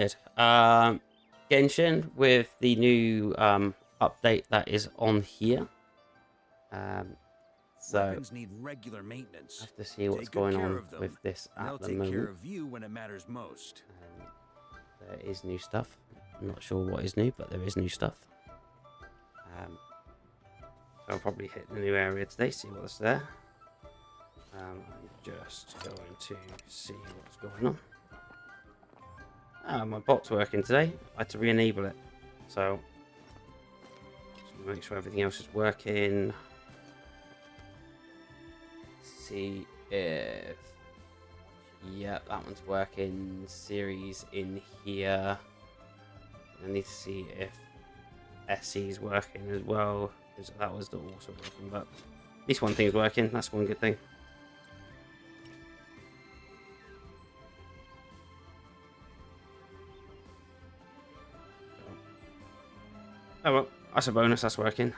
Good. Genshin with the new update that is on here. So Weapons need regular I maintenance. have to see what's Take good going care on of them, with this and at they'll the take care moment. of you when it matters most. There is new stuff. I'm not sure what is new, but there is new stuff. So I'll probably hit the new area today, see what's there. I'm just going to see what's going on. My bot's working today. I had to re-enable it. So just make sure everything else is working. See if... Yeah, that one's working. Series in here. I need to see if SE is working as well, because that was not also working, but at least one thing is working. That's one good thing. Oh well, that's a bonus. That's working.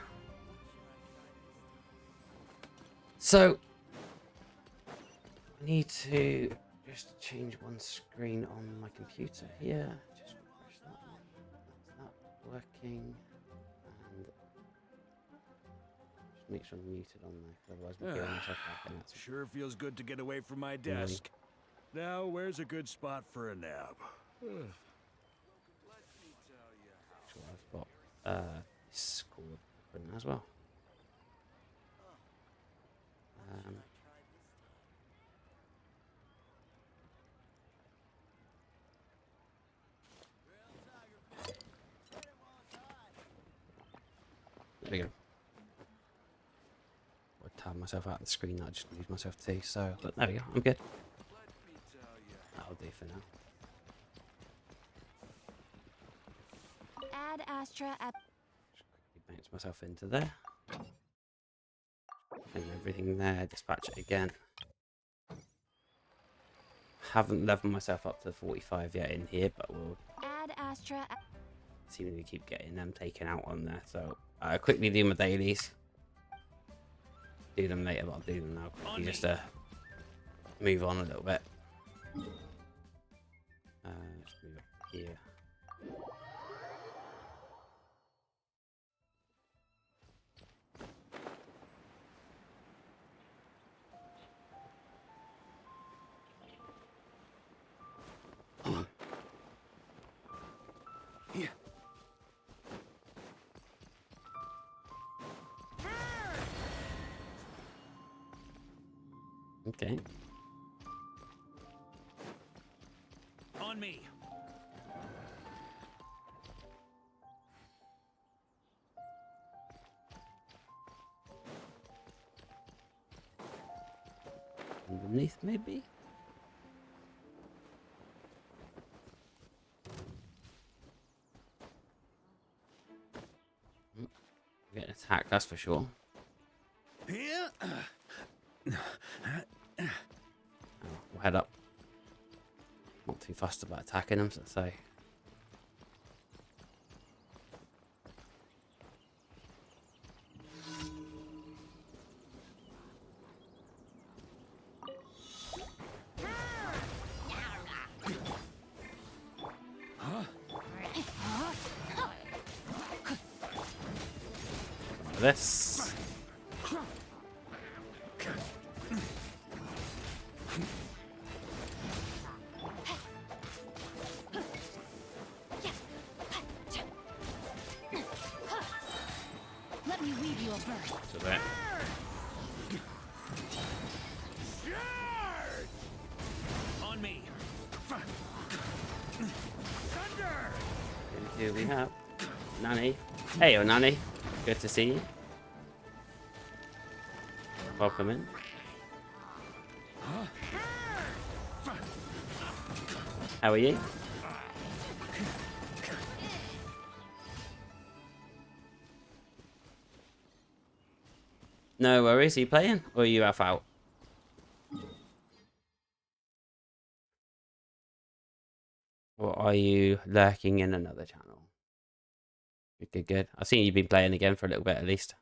So I need to just change one screen on my computer here. Just refresh that one. That's that working. And just make sure I'm muted on there, because otherwise I'm hearing myself back, and that's Sure feels good to get away from my annoying. desk. Now, where's a good spot for a nap? Sure, I've got this called open as well. There we go. I'll tab myself out of the screen that I just lose myself to. So, but there we go. I'm good. That'll do for now. Add Astra at Just quickly bounce myself into there. And everything there. Dispatch it again. Haven't leveled myself up to 45 yet in here, but we'll add Astra. seem to keep getting them taken out on there. So I quickly do my dailies. Do them later, but I'll do them now quickly just to move on a little bit. Just move up here. Yeah. Okay. On me. Underneath, maybe? Get an attack, that's for sure. Yeah. Oh, we'll head up. Not too fussed about attacking them, so say. This. Let me weave you a verse. So that. On me. Who do we have? Nanny. Hey, oh Nanny. Good to see you. Welcome in. How are you? No worries. Are you playing or are you half out? Or are you lurking in another channel? Good, good. I've seen you've been playing again for a little bit at least.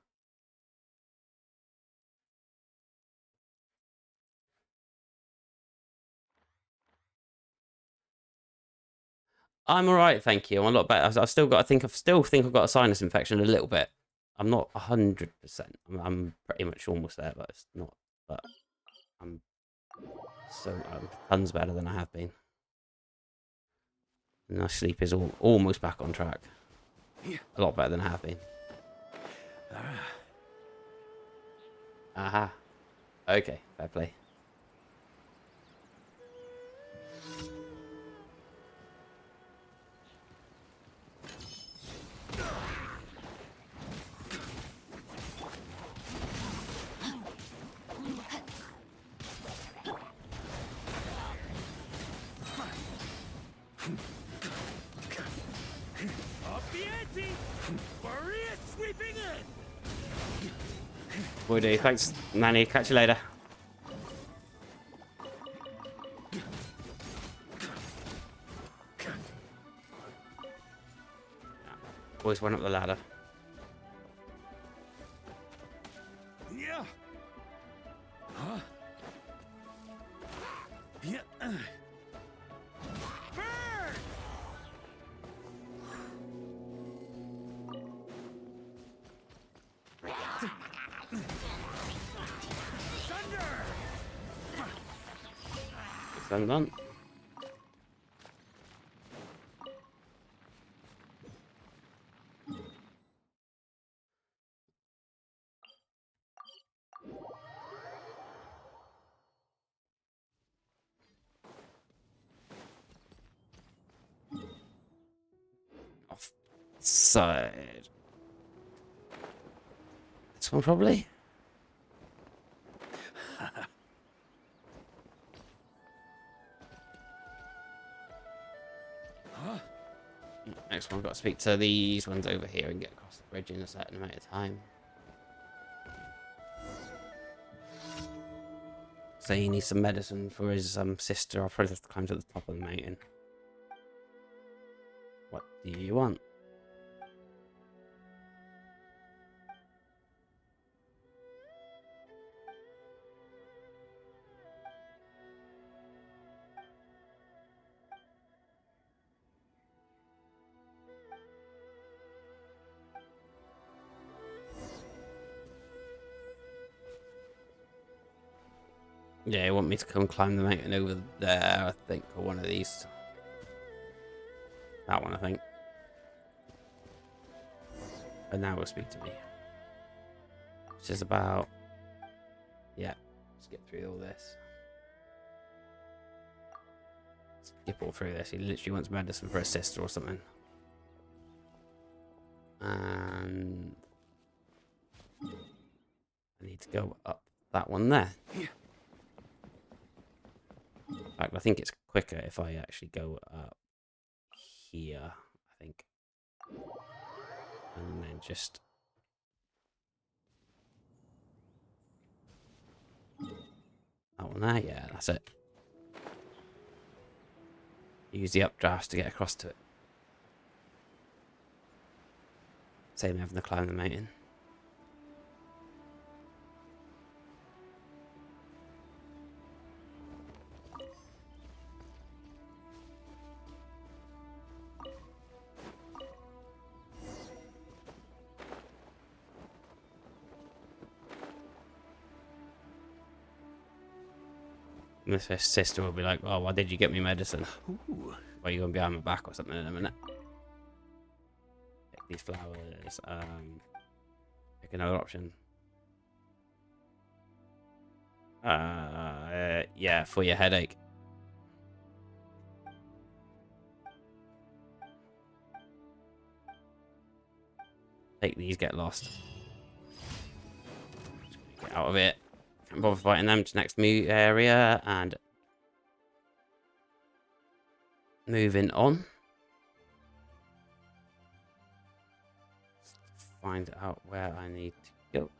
I'm all right, thank you. I'm a lot better. I've still got. I still think I've got a sinus infection a little bit. I'm not 100%. I'm pretty much almost there, but it's not. But I'm I'm tons better than I have been. And my sleep is almost back on track. A lot better than I have been. Aha. Okay, fair play. Up the ante! Maria sweeping in! Will do. Thanks, Manny. Catch you later. Always went up the ladder. Yeah. Huh? Yeah. Burn! Thunder! Done, done. Off side. This one probably. Next one, I've got to speak to these ones over here and get across the bridge in a certain amount of time. So he needs some medicine for his sister. I'll probably have to climb to the top of the mountain. What do you want? Yeah, you want me to come climb the mountain over there, I think, for one of these. That one, I think. And now we'll speak to me. Which is about... Yeah, let's get through all this. Skip all through this. He literally wants medicine for his sister or something. And... I need to go up that one there. In fact, I think it's quicker if I actually go up here, I think. And then just... That one there? Yeah, that's it. Use the updrafts to get across to it. Same having to climb the mountain. And his sister will be like, oh, why did you get me medicine? Ooh. Why are you going behind my back or something in a minute? Pick these flowers. Pick another option. Yeah, for your headache. Take these, get lost. Get out of it. Can't bother fighting them to next area and moving on. Find out where I need to go.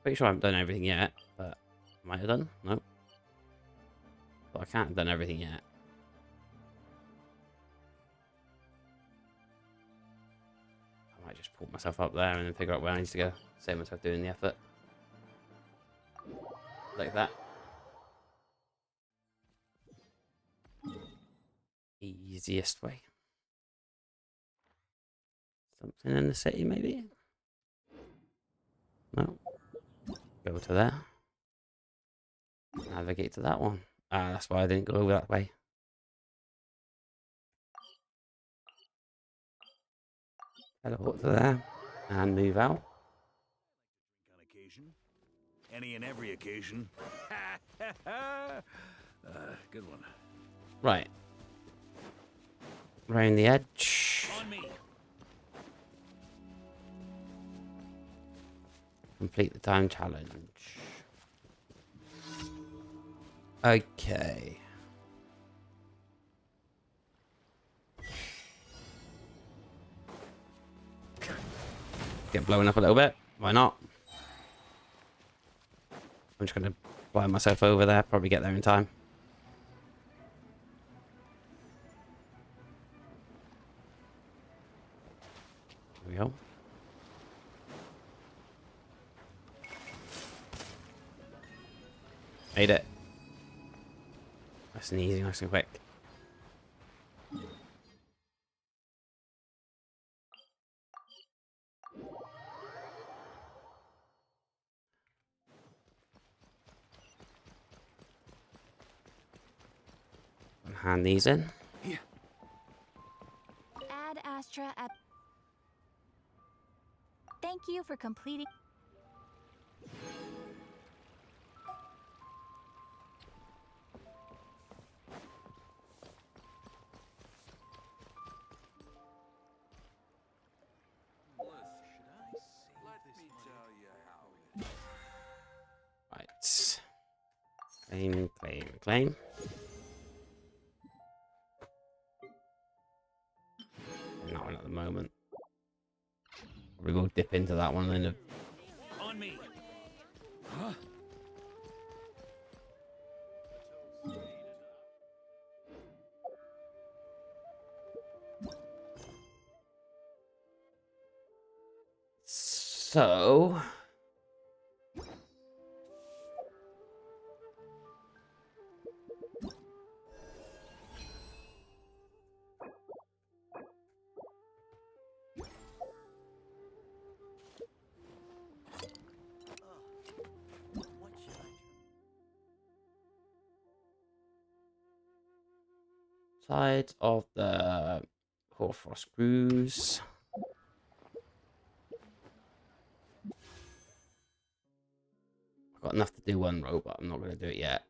Pretty sure I haven't done everything yet, but might have done. Nope. But I can't have done everything yet. I might just pull myself up there and then figure out where I need to go. Save myself doing the effort. Like that. easiest way. Something in the city, maybe? No. Go to there. Navigate to that one. Ah, that's why I didn't go over that way. Teleport to there. And move out. On occasion. Any and every occasion. Good one. Right. Round the edge. On me. Complete the time challenge. Okay. Get blown up a little bit. Why not? I'm just going to fly myself over there. Probably get there in time. There we go. Made it. Nice and easy, nice and quick. Hand these in. Ad Astra at. Thank you for completing. Right. Claim, claim, claim. That one at the moment. We will dip into that one and then. On me. Huh? So. Side of the Hoarfrost screws. I've got enough to do one row, but I'm not going to do it yet.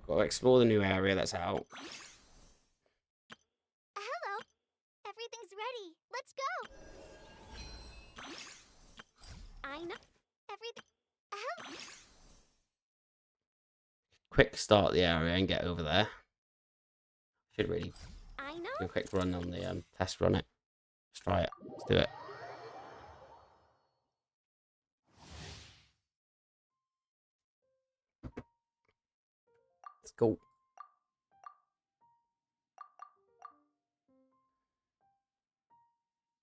Got to explore the new area that's out. Hello. Everything's ready. Let's go. I know. Everything. Hello. Quick start the area and get over there. Should really I know. do a quick run on the test run it. Let's try it. Let's do it. Let's go.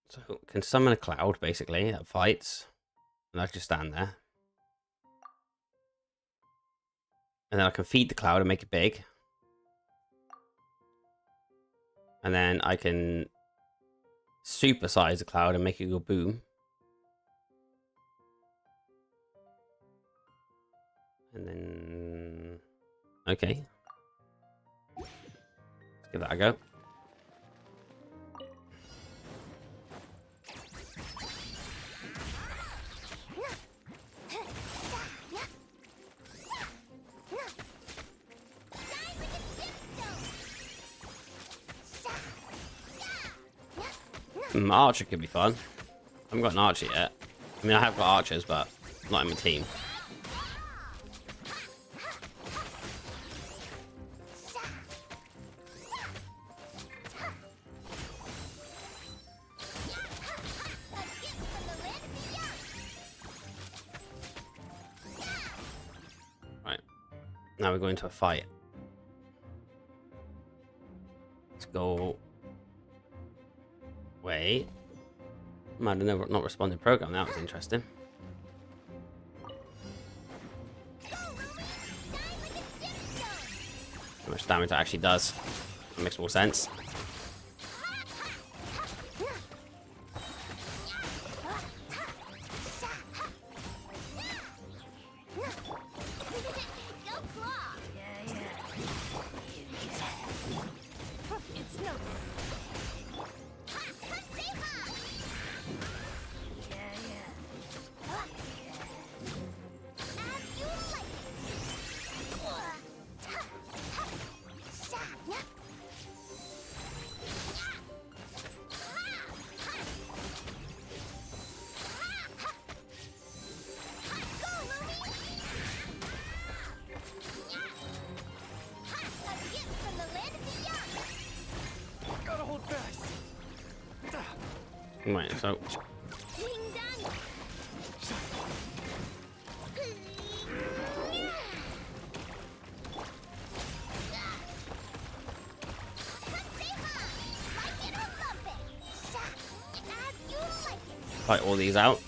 So can summon a cloud basically that fights, and I just stand there, and then I can feed the cloud and make it big, and then I can supersize the cloud and make it go boom, and then okay, let's give that a go. Archer could be fun. I haven't got an archer yet. I mean, I have got archers, but not in my team. Right. Now we're going to a fight. Let's go. Wait. Might have never not responded program. That was interesting. How much damage that actually does. That makes more sense. Right, so fight all these out.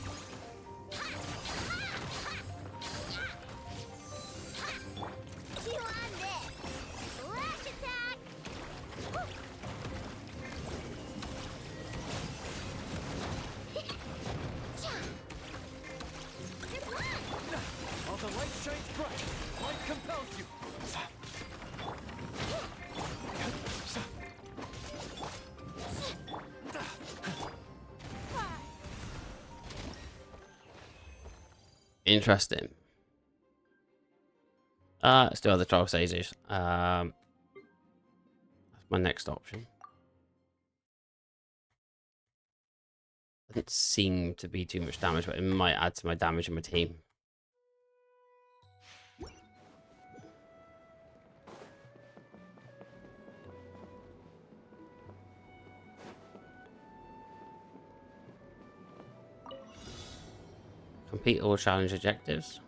Interesting. Let's do other 12 stages. That's my next option. Doesn't seem to be too much damage, but it might add to my damage in my team. Complete all challenge objectives.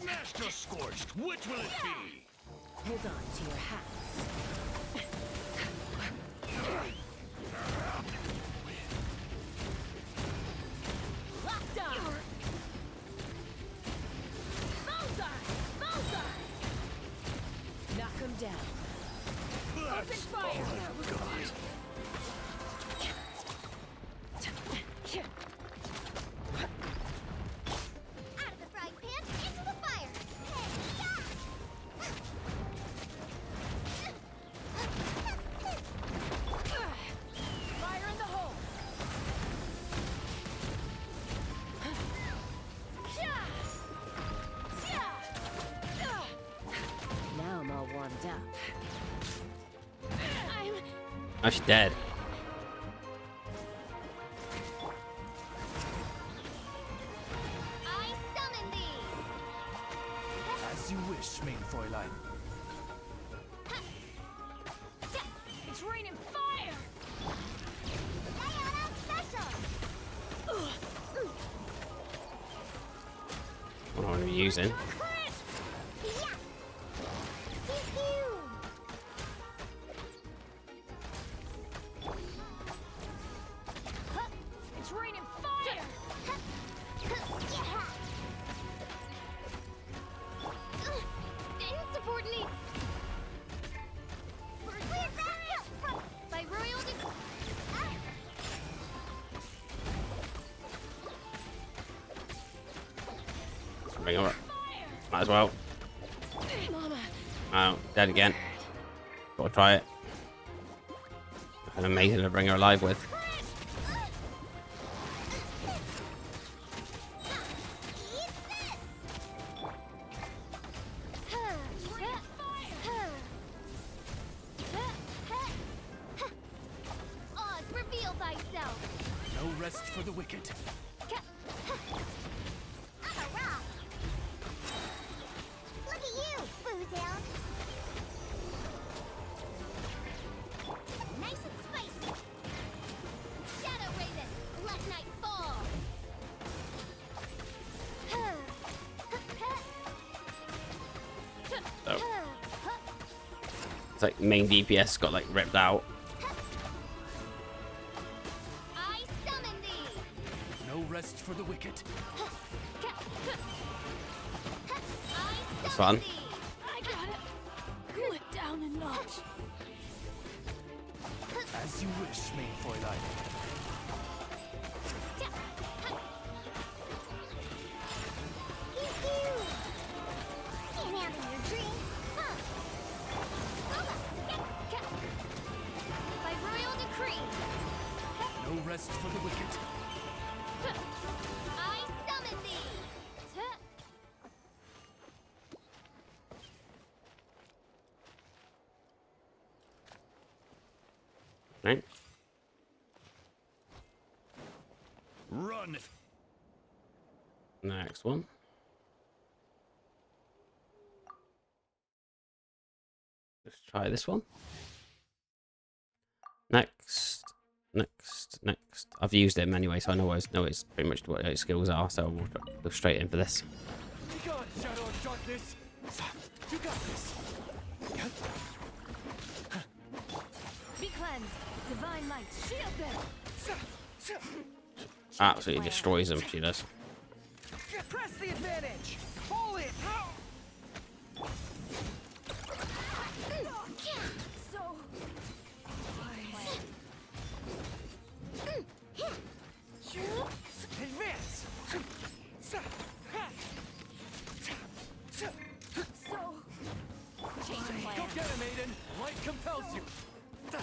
Master Scorched, which will it be? Hold on to your hats. Lockdown! Bullseye! Bullseye! Knock him down. Open fire! Out of the frying pan, into the fire! Fire in the hole! Now I'm all warmed up. Oh, she's dead. I summon thee! As you wish, main Fräulein. It's raining fire! Diana special! What am I going to be using? It's raining fire! Support me! By royal Bring her up. Might as well. Mama. Oh, dead again. Gotta try it. An amazing to bring her alive with. Oz, reveal thyself. No rest for the wicked. I'm a rock. Look at you, Boozound. Nice and spicy. Shadow Raven, let night fall. Oh. It's like main DPS got like ripped out. I summon thee. No rest for the wicked. That's fun. I gotta cool it down a notch. As you wish, main Fräulein. Can't handle your dream, huh? By royal decree, No rest for the wicked. I summon thee. Right? Run. Next one. Let's try this one. Next. I've used him anyway, so I know it's pretty much what his skills are. So we'll go straight in for this. Be gone, shadow of darkness. You got this. Be cleansed. Divine light, shield them. Absolutely destroys them. She does. Press the advantage. Pull it. So. Advance. So. Change of plan. Go get him, Aiden. Light compels you. So.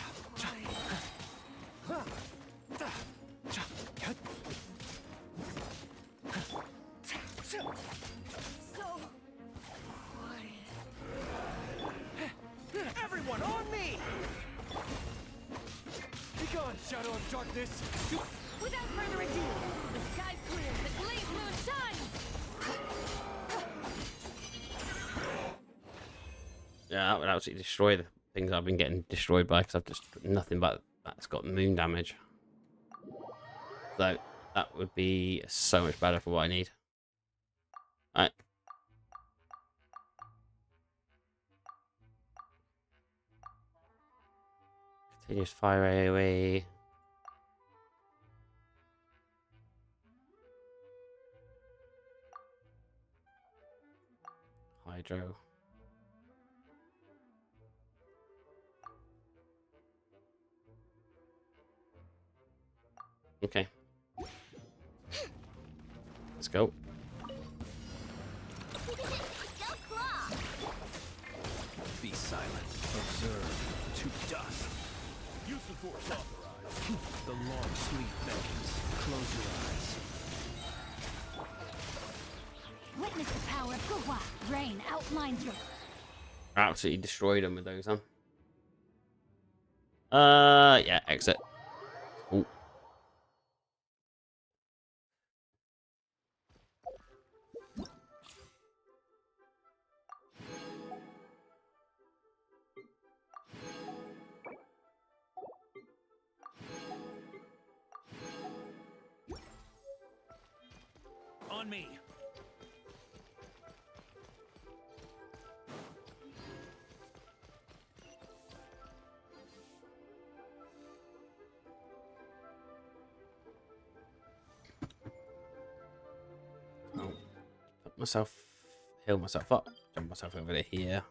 Everyone on me. Be gone, shadow of darkness. Without further ado, the sky's clear, the glazed moon shines. Yeah, that would absolutely destroy the things I've been getting destroyed by, because I've just nothing but that's got moon damage. So that would be so much better for what I need. Alright. Continuous fire AoE. Hydro. Okay. Let's go. Go claw. Be silent. Observe. To dust. Use the force authorized. The long sleep beckons. Close your eyes. Witness the power of Gua. Rain outlines your. Absolutely destroyed them with those, huh? Yeah, exit. Ooh. On me. Oh. Put myself, heal myself up, jump myself over to here.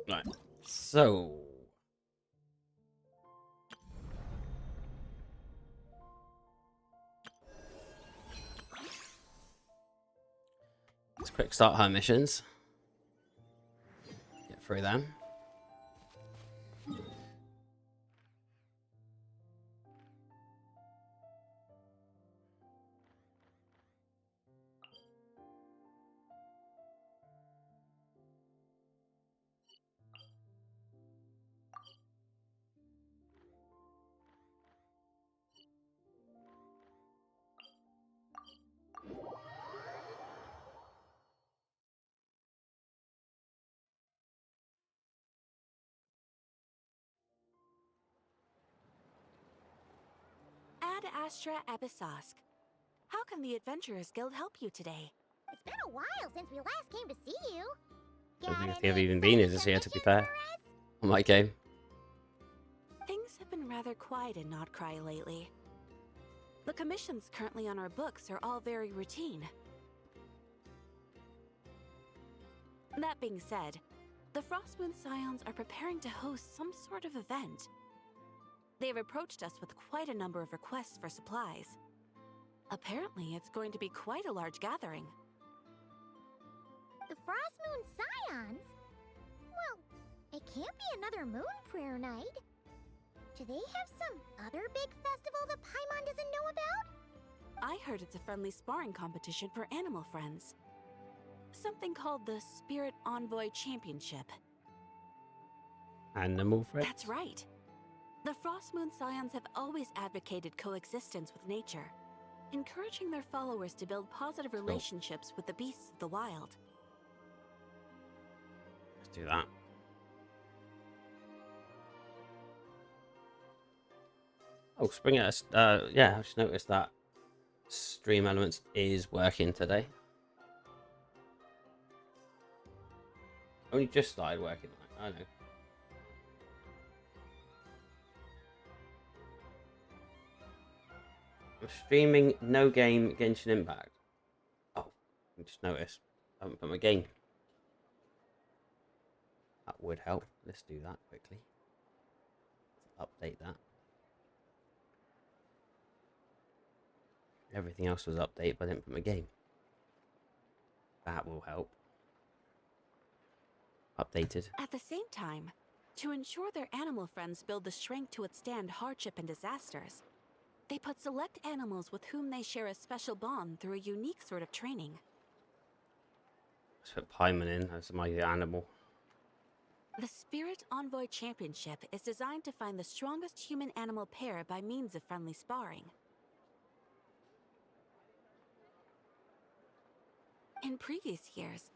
Right. So. Let's quick start her missions. Get through them. Adsen83. How can the Adventurers Guild help you today? It's been a while since we last came to see you. I don't think Got I've ever any even been here exciting this year, to be submissions fair. for us? On my game. Things have been rather quiet in Notcry lately. The commissions currently on our books are all very routine. That being said, the Frostmoon Scions are preparing to host some sort of event. They've approached us with quite a number of requests for supplies. Apparently, it's going to be quite a large gathering. The Frostmoon Scions? Well, it can't be another Moon Prayer Night. Do they have some other big festival that Paimon doesn't know about? I heard it's a friendly sparring competition for animal friends. Something called the Spirit Envoy Championship. Animal friends? That's right. The Frostmoon Scions have always advocated coexistence with nature, encouraging their followers to build positive relationships with the beasts of the wild. Let's do that. Oh, Springer, yeah, I just noticed that Stream Elements is working today. Only just started working on it, I know. I'm streaming no game Genshin Impact. Oh, I just noticed. I haven't put my game. That would help. Let's do that quickly. Update that. Everything else was updated, but I didn't put my game. That will help. Updated. At the same time, to ensure their animal friends build the strength to withstand hardship and disasters, they put select animals with whom they share a special bond through a unique sort of training. Let's put Paimon in as my animal. The Spirit Envoy Championship is designed to find the strongest human-animal pair by means of friendly sparring. In previous years,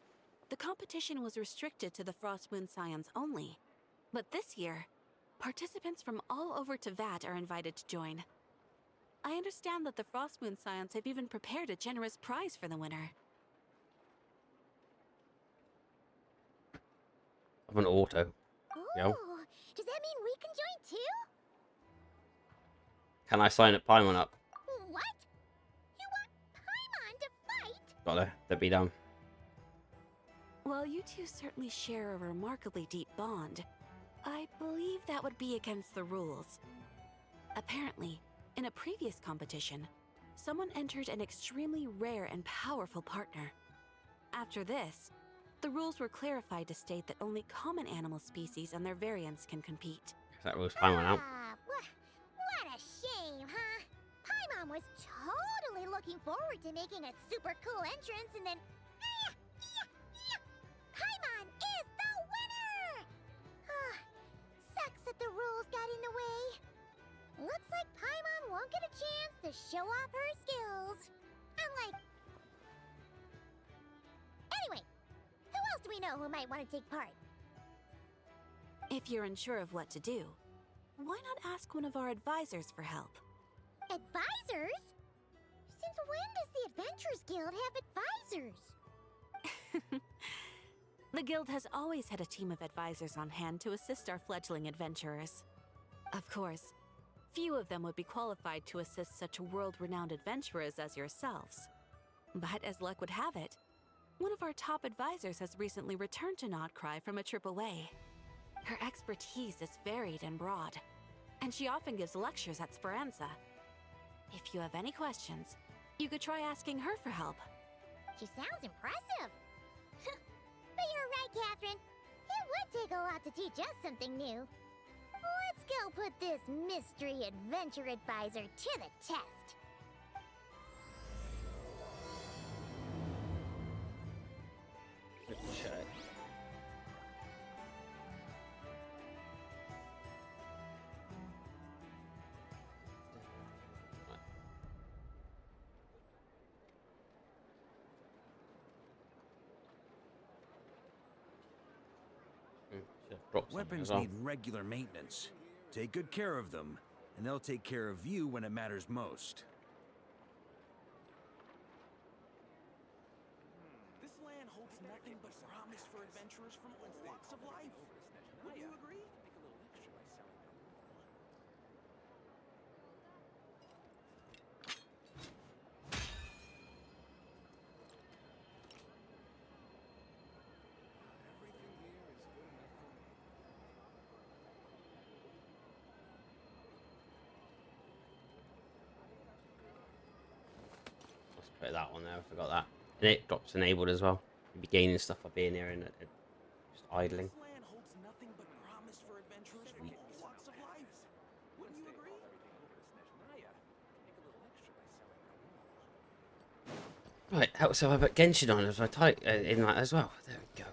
the competition was restricted to the Frostmoon Scions only. But this year, participants from all over Teyvat are invited to join. I understand that the Frostmoon Scions have even prepared a generous prize for the winner. Of an auto. Ooh, Yo. does that mean we can join too? Can I sign up Paimon up? What? You want Paimon to fight? Gotta be done. While you two certainly share a remarkably deep bond, I believe that would be against the rules. Apparently, in a previous competition, someone entered an extremely rare and powerful partner. After this, the rules were clarified to state that only common animal species and their variants can compete. That rules Paimon out. What a shame, huh? Paimon was totally looking forward to making a super cool entrance, and then Paimon is the winner! Sucks that the rules got in the way. Looks like Paimon won't get a chance to show off her skills. Anyway, who else do we know who might want to take part? If you're unsure of what to do, why not ask one of our advisors for help? Advisors? Since when does the Adventurers Guild have advisors? The guild has always had a team of advisors on hand to assist our fledgling adventurers. Of course, few of them would be qualified to assist such world-renowned adventurers as yourselves. But as luck would have it, one of our top advisors has recently returned to Notcry from a trip away. Her expertise is varied and broad, and she often gives lectures at Speranza. If you have any questions, you could try asking her for help. She sounds impressive. But you're right, Catherine. It would take a lot to teach us something new. Let's go put this mystery adventure advisor to the test. Check. Weapons need regular maintenance. Take good care of them, and they'll take care of you when it matters most. This land holds nothing but promise for adventurers from all walks of life. Would you agree? Let's put that one there. I forgot that. And it drops enabled as well. You'll be gaining stuff by being here and just idling. This land holds nothing but promise for adventurers from all walks of life. Wouldn't you agree? Right, so I put Genshin on as I type in that as well. There we go.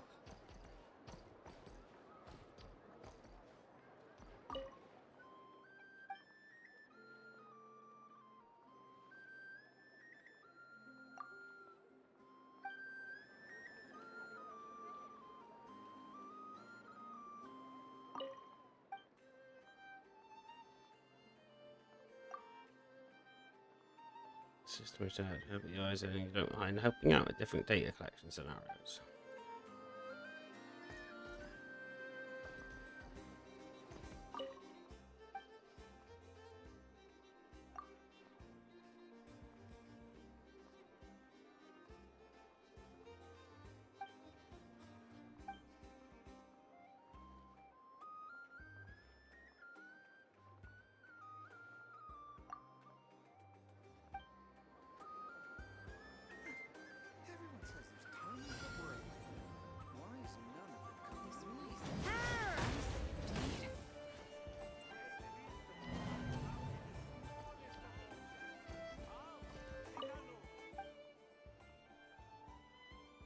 System is to help you guys and you don't mind helping out with different data collection scenarios. Everyone says there's tons of work. Why is none of it coming through?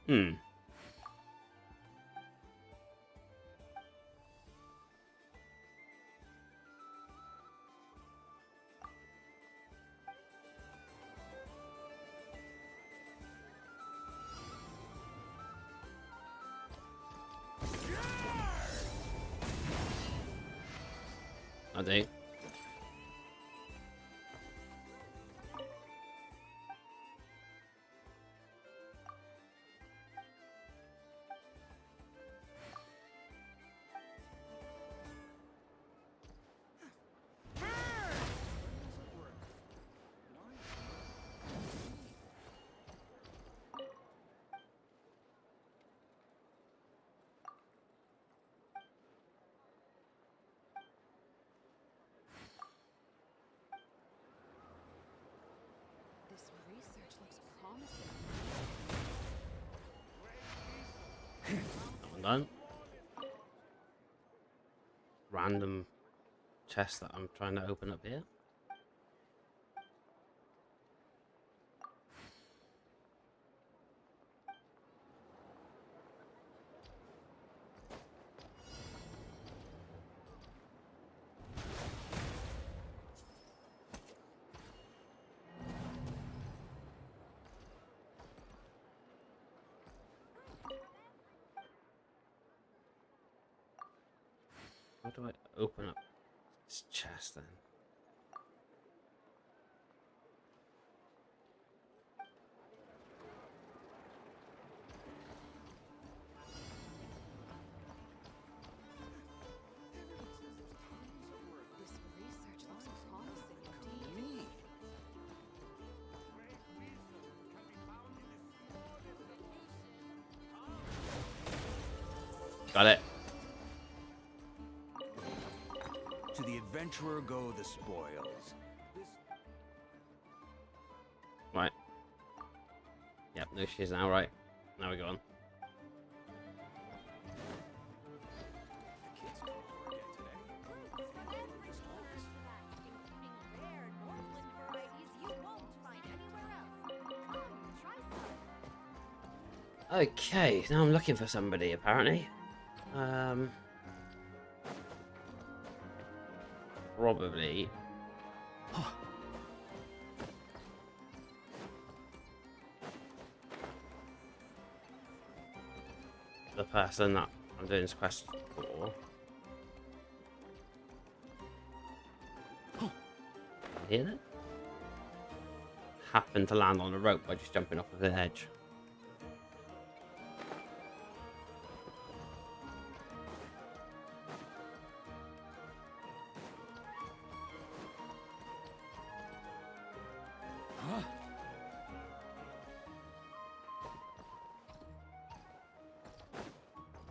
Hmm. I do. This research looks promising. That one done. Random chest that I'm trying to open up here. How do I open up this chest then? This research looks promising indeed. Me. Got it. adventurer go the spoils. Right. Yep, no she is now, right. Now we go on. Okay, now I'm looking for somebody apparently. Probably. The person that I'm doing this quest for. Hear that? Happened to land on a rope by just jumping off of the edge.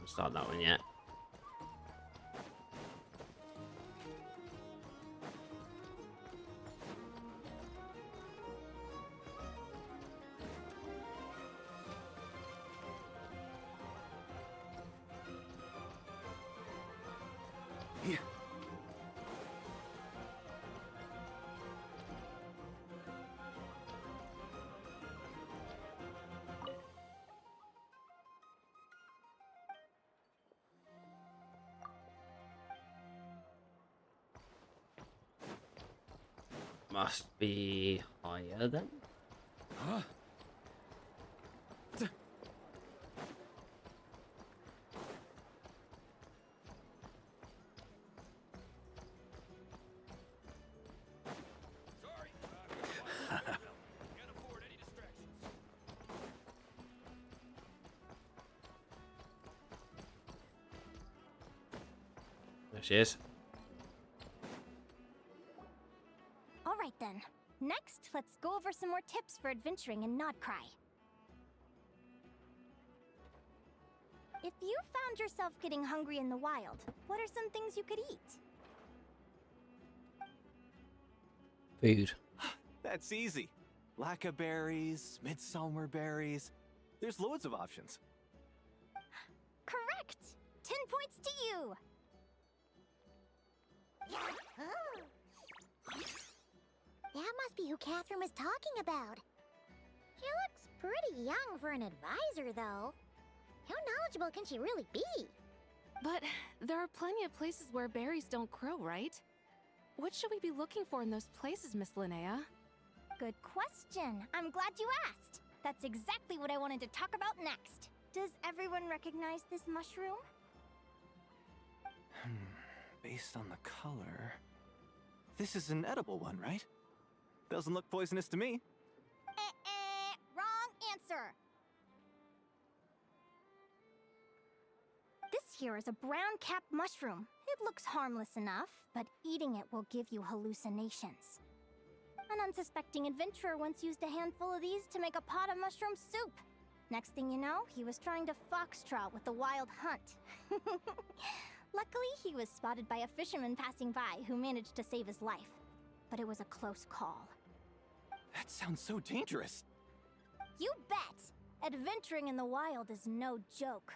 Start that one yet. Yeah. Must be higher then. Huh? There she is. Alright then. Next, let's go over some more tips for adventuring in Nodcry. If you found yourself getting hungry in the wild, what are some things you could eat? Food. That's easy. Lacca berries, midsummer berries. There's loads of options. Correct! 10 points to you! That must be who Catherine was talking about. She looks pretty young for an advisor, though. How knowledgeable can she really be? But there are plenty of places where berries don't grow, right? What should we be looking for in those places, Miss Linnea? Good question. I'm glad you asked. That's exactly what I wanted to talk about next. Does everyone recognize this mushroom? Based on the color... This is an edible one, right? Doesn't look poisonous to me. Wrong answer. This here is a brown cap mushroom. It looks harmless enough, but eating it will give you hallucinations. An unsuspecting adventurer once used a handful of these to make a pot of mushroom soup. Next thing you know, he was trying to foxtrot with the wild hunt. Luckily, he was spotted by a fisherman passing by who managed to save his life. But it was a close call. That sounds so dangerous. You bet! Adventuring in the wild is no joke.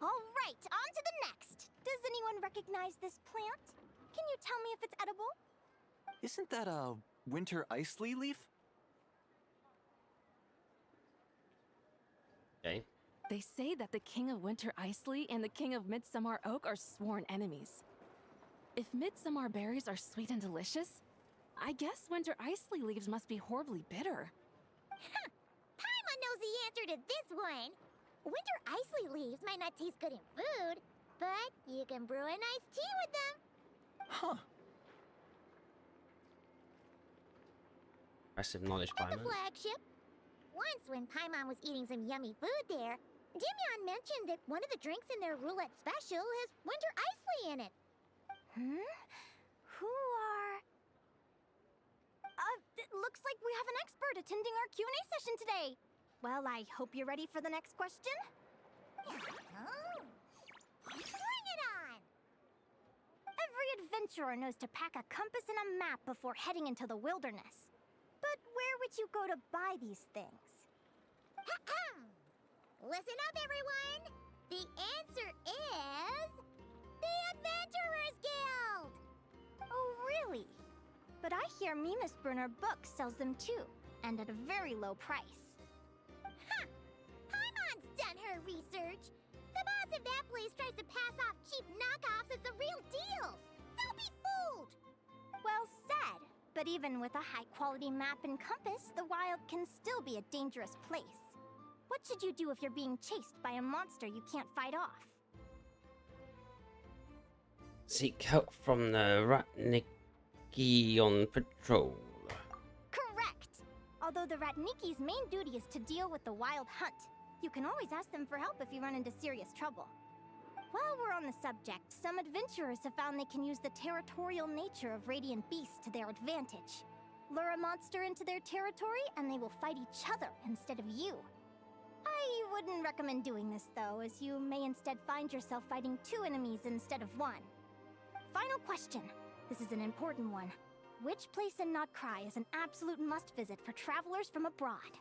All right, on to the next. Does anyone recognize this plant? Can you tell me if it's edible? Isn't that a winter ice leaf? Okay. They say that the King of Winter Icely and the King of Midsummer Oak are sworn enemies. If Midsummer berries are sweet and delicious, I guess Winter Icely leaves must be horribly bitter. Paimon knows the answer to this one. Winter Icely leaves might not taste good in food, but you can brew a nice tea with them. Huh. Impressive knowledge, At the Paimon. flagship. Once when Paimon was eating some yummy food there, Dimion mentioned that one of the drinks in their roulette special has Winter Icely in it. Who are... it looks like we have an expert attending our Q&A session today. Well, I hope you're ready for the next question. Bring it on! Every adventurer knows to pack a compass and a map before heading into the wilderness. But where would you go to buy these things? Listen up, everyone! The answer is... the Adventurers Guild! Oh, really? But I hear Mimas Brunner Books sells them too, and at a very low price. Ha! Paimon's done her research! The boss of that place tries to pass off cheap knockoffs as the real deal! Don't be fooled! Well said. But even with a high-quality map and compass, the wild can still be a dangerous place. What should you do if you're being chased by a monster you can't fight off? Seek help from the Ratniki on patrol. Correct! Although the Ratniki's main duty is to deal with the wild hunt, you can always ask them for help if you run into serious trouble. While we're on the subject, some adventurers have found they can use the territorial nature of radiant beasts to their advantage. Lure a monster into their territory and they will fight each other instead of you. I wouldn't recommend doing this though, as you may instead find yourself fighting 2 enemies instead of 1. Final question. This is an important one. Which place in Notcry is an absolute must-visit for travelers from abroad?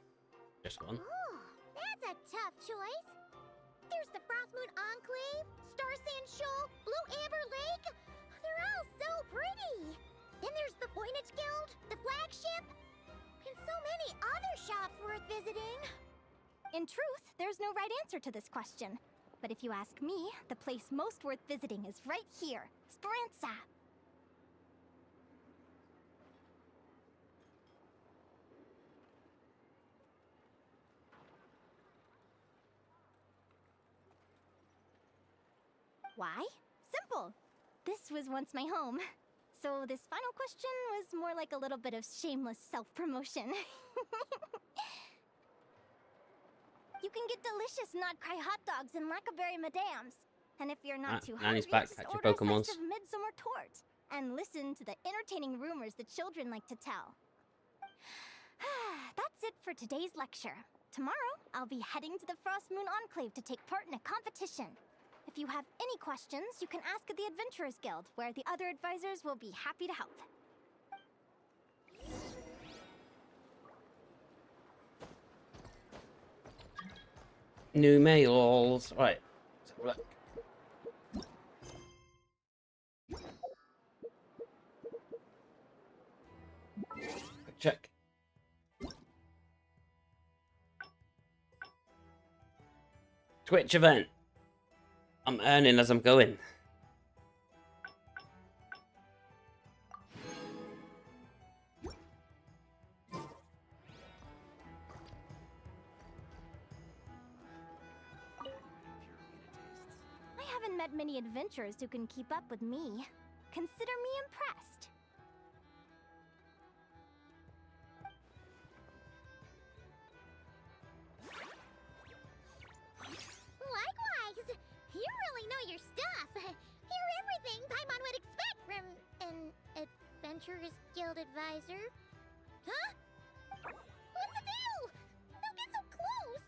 Just one. Ooh, that's a tough choice. There's the Frostmoon Enclave, Star Sand Shoal, Blue Amber Lake. They're all so pretty. Then there's the Voynich Guild, the flagship, and so many other shops worth visiting. In truth, there's no right answer to this question. But if you ask me, the place most worth visiting is right here, Speranza. Why? Simple. This was once my home. So this final question was more like a little bit of shameless self-promotion. You can get delicious Notcry hot dogs and Lackaberry Madams. And if you're not too hungry, Nanny's back, just catch your order a Pokemons. slice of Midsummer Tort. And listen to the entertaining rumors that children like to tell. That's it for today's lecture. Tomorrow, I'll be heading to the Frostmoon Enclave to take part in a competition. If you have any questions, you can ask at the Adventurers Guild, where the other advisors will be happy to help. New mails. Right. Let's have a look. Quick check. Twitch event. I'm earning as I'm going. I haven't met many adventurers who can keep up with me. Consider me impressed. Likewise! You really know your stuff! You're everything Paimon would expect from an Adventurers Guild advisor. Huh? What's the deal? Don't get so close!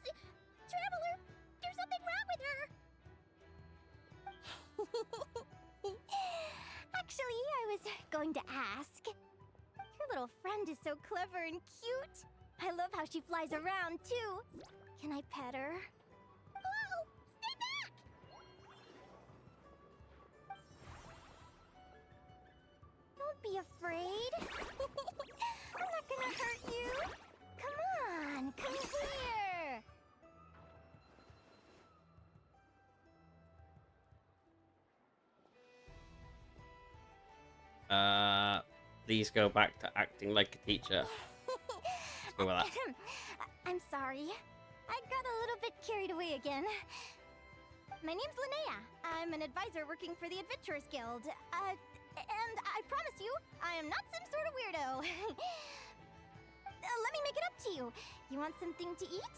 Traveler, there's something wrong with her! Actually, I was going to ask. Your little friend is so clever and cute. I love how she flies around, too. Can I pet her? Whoa! Stay back! Don't be afraid. I'm not gonna hurt you. Come on, come here. Please go back to acting like a teacher. Let's go with that. I'm sorry. I got a little bit carried away again. My name's Linnea. I'm an advisor working for the Adventurers Guild. And I promise you, I am not some sort of weirdo. Let me make it up to you. You want something to eat?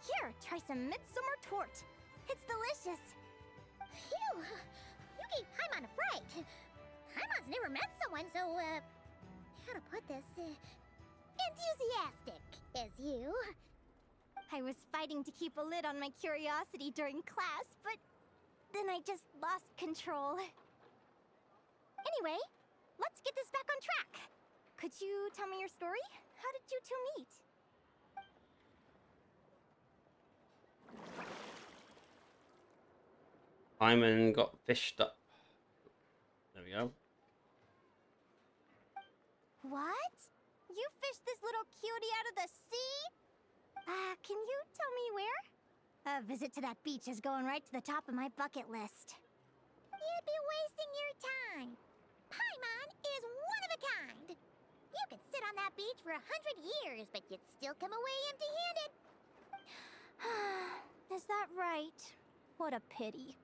Here, try some Midsummer Tort. It's delicious. Phew! You gave Paimon a fright. Paimon's never met someone so, how to put this, enthusiastic as you. I was fighting to keep a lid on my curiosity during class, but then I just lost control. Anyway, let's get this back on track. Could you tell me your story? How did you two meet? Paimon got fished up. There we go. What? You fished this little cutie out of the sea? Can you tell me where? A visit to that beach is going right to the top of my bucket list. You'd be wasting your time. Paimon is one of a kind. You could sit on that beach for 100 years, but you'd still come away empty-handed. Is that right? What a pity.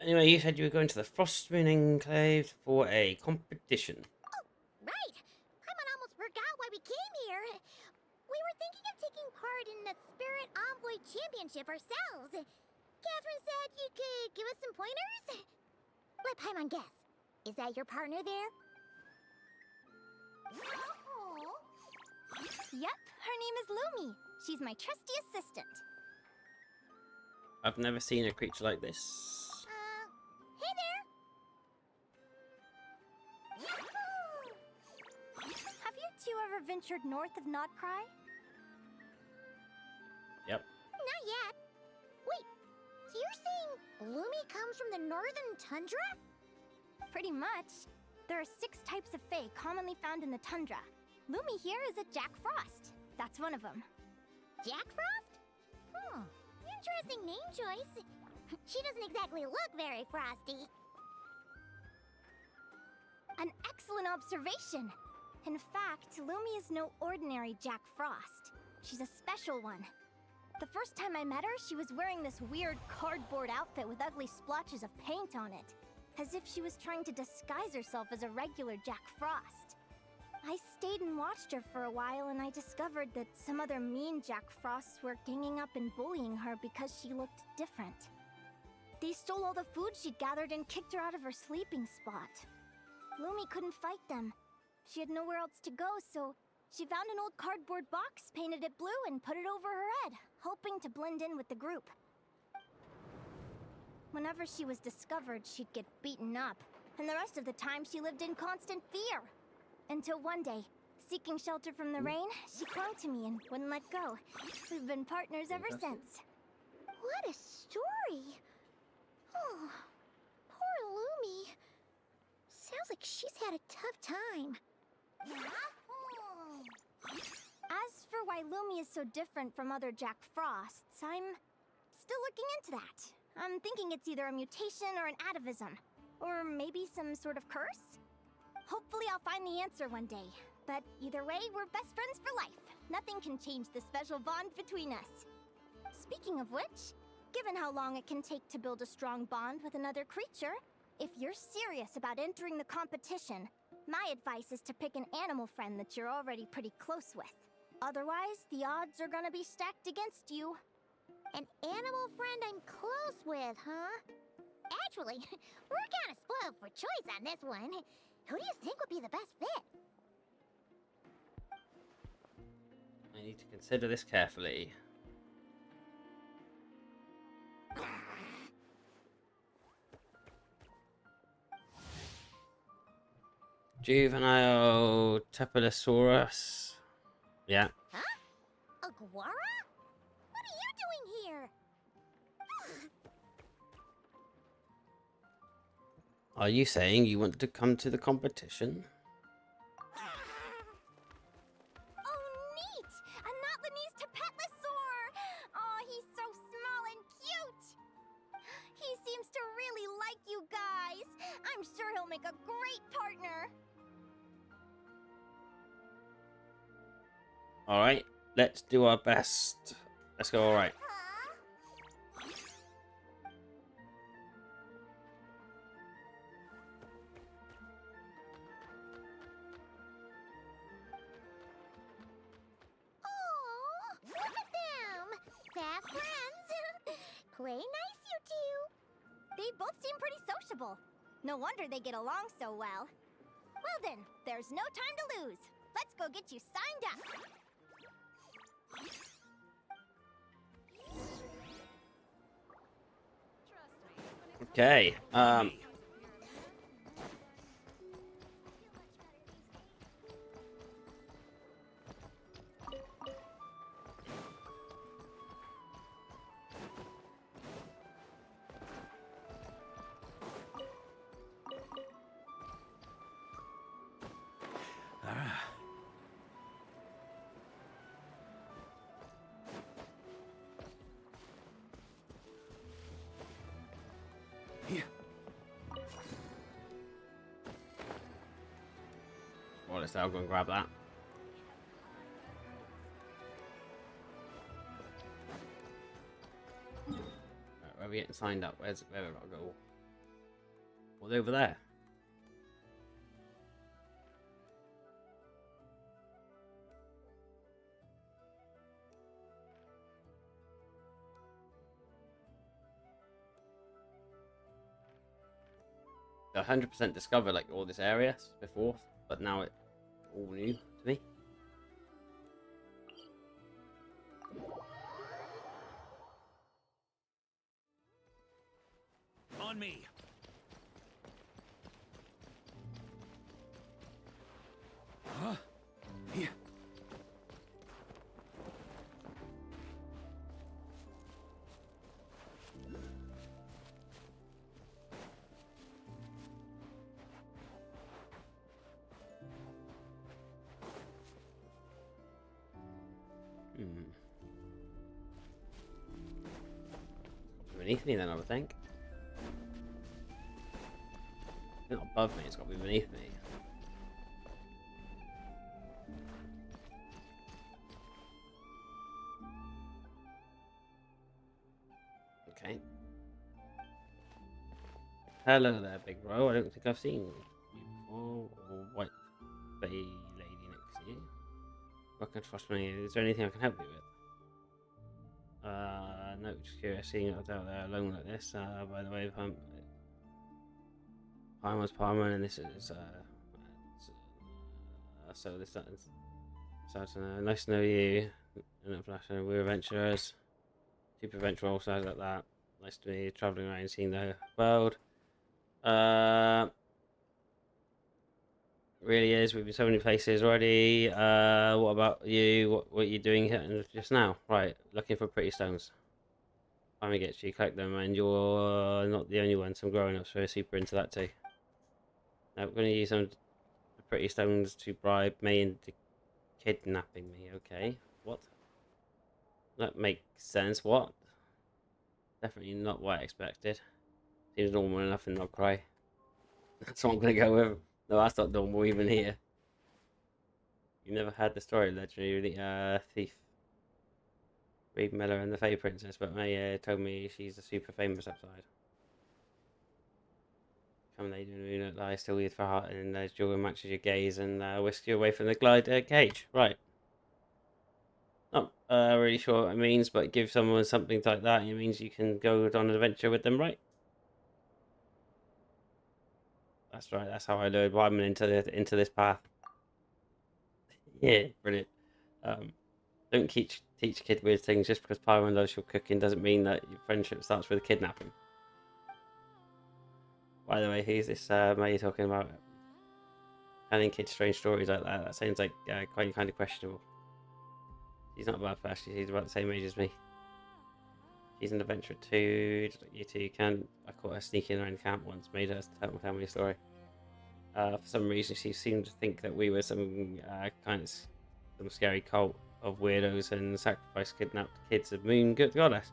Anyway, you said you were going to the Frostmoon Enclave for a competition. Oh, right. Paimon almost forgot why we came here. We were thinking of taking part in the Spirit Envoy Championship ourselves. Catherine said you could give us some pointers. Let Paimon guess. Is that your partner there? Yep, her name is Lumi. She's my trusty assistant. I've never seen a creature like this. Hey there. Have you two ever ventured north of Nodcry? Yep. Not yet. Wait, so you're saying Lumi comes from the northern tundra? Pretty much. There are 6 types of Fae commonly found in the tundra. Lumi here is a Jack Frost. That's one of them. Jack Frost? Interesting name choice. She doesn't exactly look very frosty. An excellent observation. In fact, Lumi is no ordinary Jack Frost. She's a special one. The first time I met her, she was wearing this weird cardboard outfit with ugly splotches of paint on it, as if she was trying to disguise herself as a regular Jack Frost. I stayed and watched her for a while, and I discovered that some other mean Jack Frosts were ganging up and bullying her because she looked different. They stole all the food she'd gathered and kicked her out of her sleeping spot. Lumi couldn't fight them. She had nowhere else to go, so she found an old cardboard box, painted it blue, and put it over her head, hoping to blend in with the group. Whenever she was discovered, she'd get beaten up, and the rest of the time she lived in constant fear. Until one day, seeking shelter from the rain, she clung to me and wouldn't let go. We've been partners ever since. What a story. Oh, poor Lumi. Sounds like she's had a tough time. As for why Lumi is so different from other Jack Frosts, I'm still looking into that. I'm thinking it's either a mutation or an atavism. Or maybe some sort of curse? Hopefully I'll find the answer one day. But either way, we're best friends for life. Nothing can change the special bond between us. Speaking of which, given how long it can take to build a strong bond with another creature, if you're serious about entering the competition, my advice is to pick an animal friend that you're already pretty close with. Otherwise, the odds are gonna be stacked against you. An animal friend I'm close with, huh? Actually, we're kind of spoiled for choice on this one. Who do you think would be the best fit? I need to consider this carefully. Juvenile Tepilosaurus. Yeah. Huh? Aguara? What are you doing here? Are you saying you want to come to the competition? Oh, neat! A Notlanese Tepilosaur! Oh, he's so small and cute! He seems to really like you guys. I'm sure he'll make a great partner. Alright, let's do our best. Let's go, alright. Oh, look at them! Fast friends! Play nice, you two! They both seem pretty sociable. No wonder they get along so well. Well then, there's no time to lose. Let's go get you signed up. Okay, so I'll go and grab that. Right, where are we getting signed up? Where have I got to go? What's over there? I 100% discovered like all this area before, but now it's all new to me. On me. Huh? Yeah. Beneath me then, I would think. Not above me, it's got to be beneath me. Okay. Hello there, big bro. I don't think I've seen you before. Or white bay lady next to you. What can trust me? Is there anything I can help you with? No, just curious seeing us out there alone like this. By the way, Parma's Parma, and this is so this is nice to know you. We're adventurers, super adventurer, all sides like that. Nice to meet you, traveling around, seeing the world. Really is. We've been so many places already. What about you? What are you doing here just now? Right, looking for pretty stones. Finally gets you, collect them, and you're not the only one. Some grown-ups are super into that too. Now we're going to use some pretty stones to bribe me into kidnapping me. Okay, what? That makes sense. What? Definitely not what I expected. Seems normal enough and not cry. That's what I'm going to go with. No, that's not normal even here. You never had the story, legendary thief. Reed Miller and the Fey Princess, but May told me she's a super famous outside. Come, they do not lie, still with for heart, and jewel matches your gaze and whisk you away from the glide cage. Right. Not really sure what it means, but give someone something like that, it means you can go on an adventure with them, right? That's right. That's how I learned why I'm into this path. Yeah, brilliant. Don't teach kid weird things. Just because Pyro loves your cooking doesn't mean that your friendship starts with a kidnapping. By the way, who's this May talking about? Telling kids strange stories like that. That sounds like quite kind of questionable. She's not a bad person. She's about the same age as me. She's an adventurer too. Just like you two can. I caught her sneaking around camp once. Made her tell me a story. For some reason, she seemed to think that we were some some scary cult of weirdos and sacrificed kidnapped kids of Moon Goddess.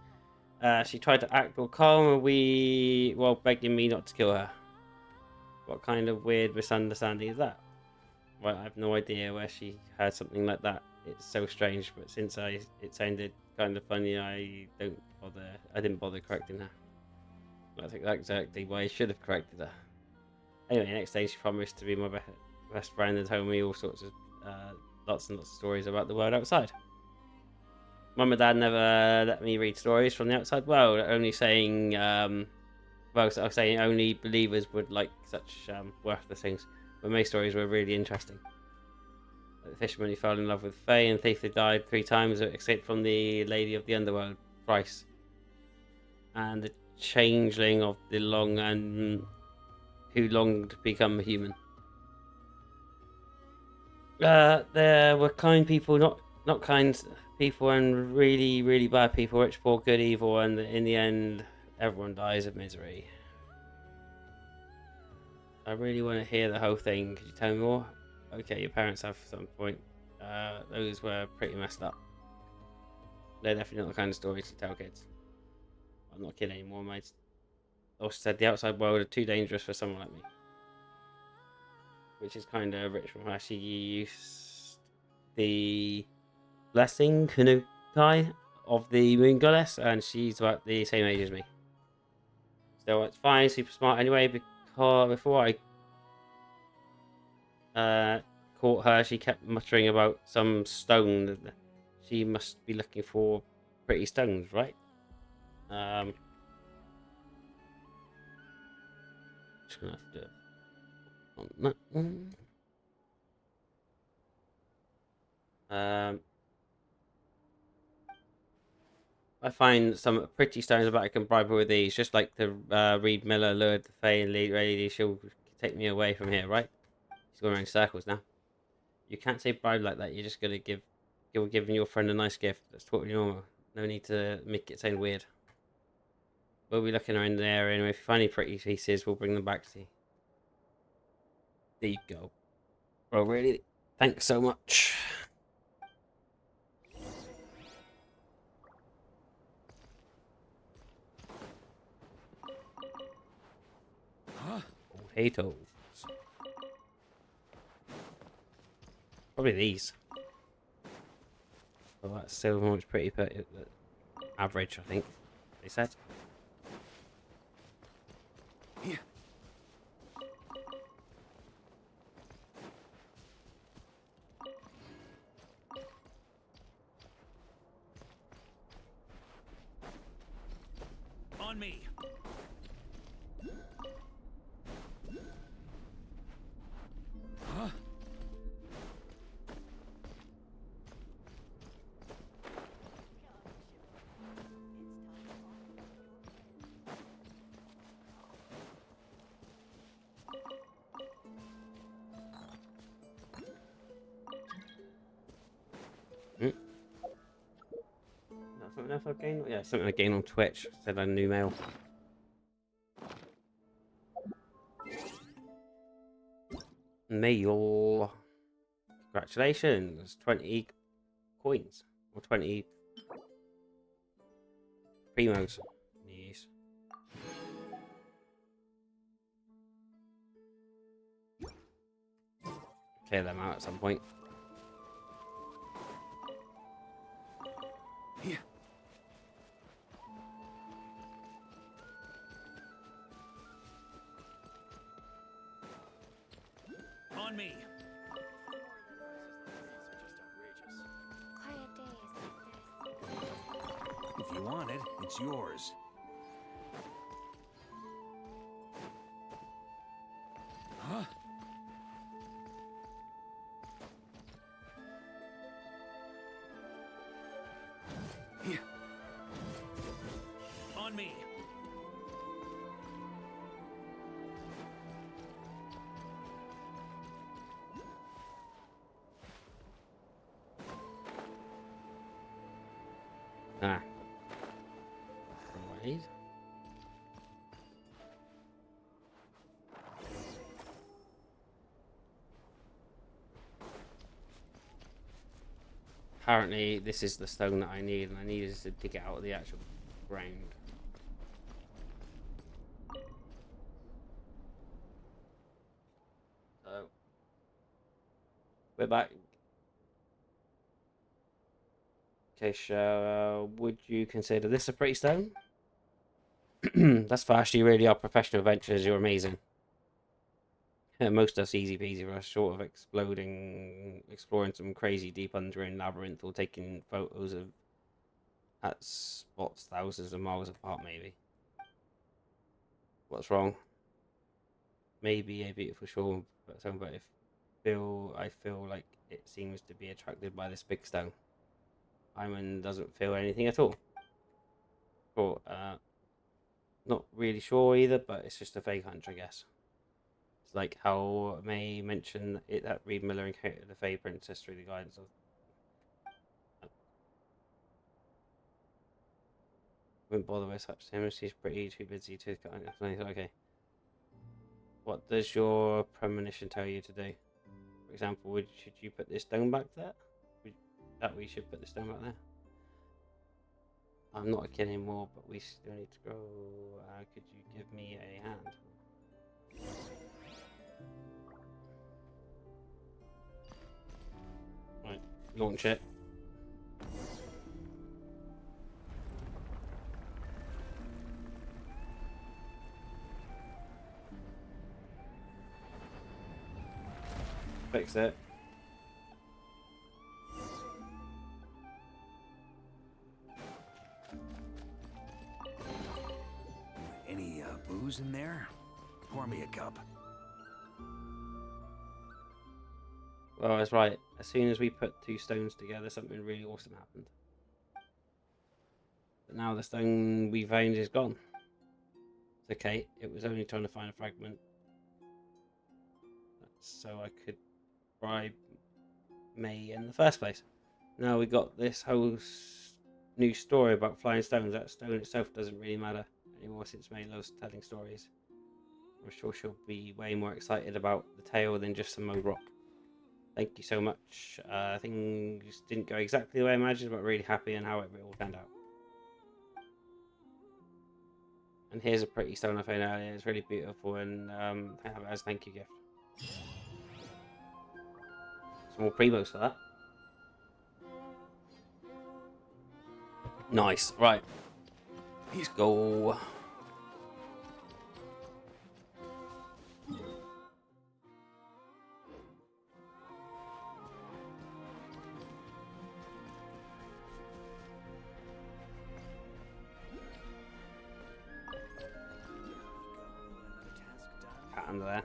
She tried to act all calm and while begging me not to kill her. What kind of weird misunderstanding is that? Well, I have no idea where she heard something like that. It's so strange, but since it sounded kind of funny, I didn't bother correcting her. I think that's exactly why I should have corrected her. Anyway, next day she promised to be my best friend and told me all sorts of lots and lots of stories about the world outside. Mum and Dad never let me read stories from the outside world, only saying, I was saying only believers would like such worthless things. But my stories were really interesting. Like the fisherman who fell in love with Faye and thief who died 3 times that escaped from the lady of the underworld, Price. And the changeling of the who longed to become a human. There were kind people, not kind people, and really, really bad people, rich, poor, good, evil, and in the end, everyone dies of misery. I really want to hear the whole thing. Could you tell me more? Okay, your parents have at some point. Those were pretty messed up. They're definitely not the kind of stories to tell kids. I'm not kidding anymore, mate. Also said the outside world is too dangerous for someone like me. which is kind of rich from her. She used the blessing Kunokai of the moon goddess, and she's about the same age as me. So it's fine, super smart anyway, because before I caught her, she kept muttering about some stone. She must be looking for pretty stones, right? Just gonna have to on that one. I find some pretty stones about I can bribe her with these, just like the Reed Miller lured the Fae and lady. She'll take me away from here, right? She's going around in circles now. You can't say bribe like that. You're just gonna you're giving your friend a nice gift. That's totally normal. No need to make it sound weird. We'll be looking around there, and if you find any pretty pieces, we'll bring them back to you. There you go. Well, really, thanks so much. Huh? Potatoes. Probably these. Well, that silver one's pretty average, I think. They said. Yeah. On me. Huh? Something else I gained? Yeah, something I gained on Twitch. Said a new mail. Mail. Congratulations. 20 coins. Or 20 primos. Yes. Clear them out at some point. Here. On me. Quiet days like this. If you want it, it's yours. Huh? Here. On me. Ah. Right. Apparently, this is the stone that I need, and I need is to dig it out of the actual ground. So, we're back. Okay, so would you consider this a pretty stone? That's fast. You really are professional adventurers. You're amazing. Most of us easy peasy. We're short of exploring some crazy deep underground labyrinth, or taking photos of at spots thousands of miles apart. Maybe. What's wrong? Maybe a beautiful shore, but if I feel like it seems to be attracted by this big stone. Hyman doesn't feel anything at all. Or not really sure either, but it's just a vague hunch, I guess. It's like how May mentioned it that Reed Miller encountered the Fae Princess through the guidance of. Wouldn't bother with such him. She's pretty too busy to. Okay. What does your premonition tell you to do? For example, should you put this stone back there? That we should put the stone back there. I'm not a kid anymore, but we still need to grow. Could you give me a hand? launch it. Fix it. Any booze in there? Pour me a cup. Well, that's right. As soon as we put two stones together, something really awesome happened. But now the stone we found is gone. It's okay. It was only trying to find a fragment. So I could bribe May in the first place. Now we got this whole new story about flying stones. That stone itself doesn't really matter anymore since May loves telling stories. I'm sure she'll be way more excited about the tale than just some old rock. Thank you so much. Things didn't go exactly the way I imagined, but really happy in how it all turned out. And here's a pretty stone I found earlier. It's really beautiful, and I have it as a thank you gift. Some more primos for that. Nice. Right. Let's go. Cat under there.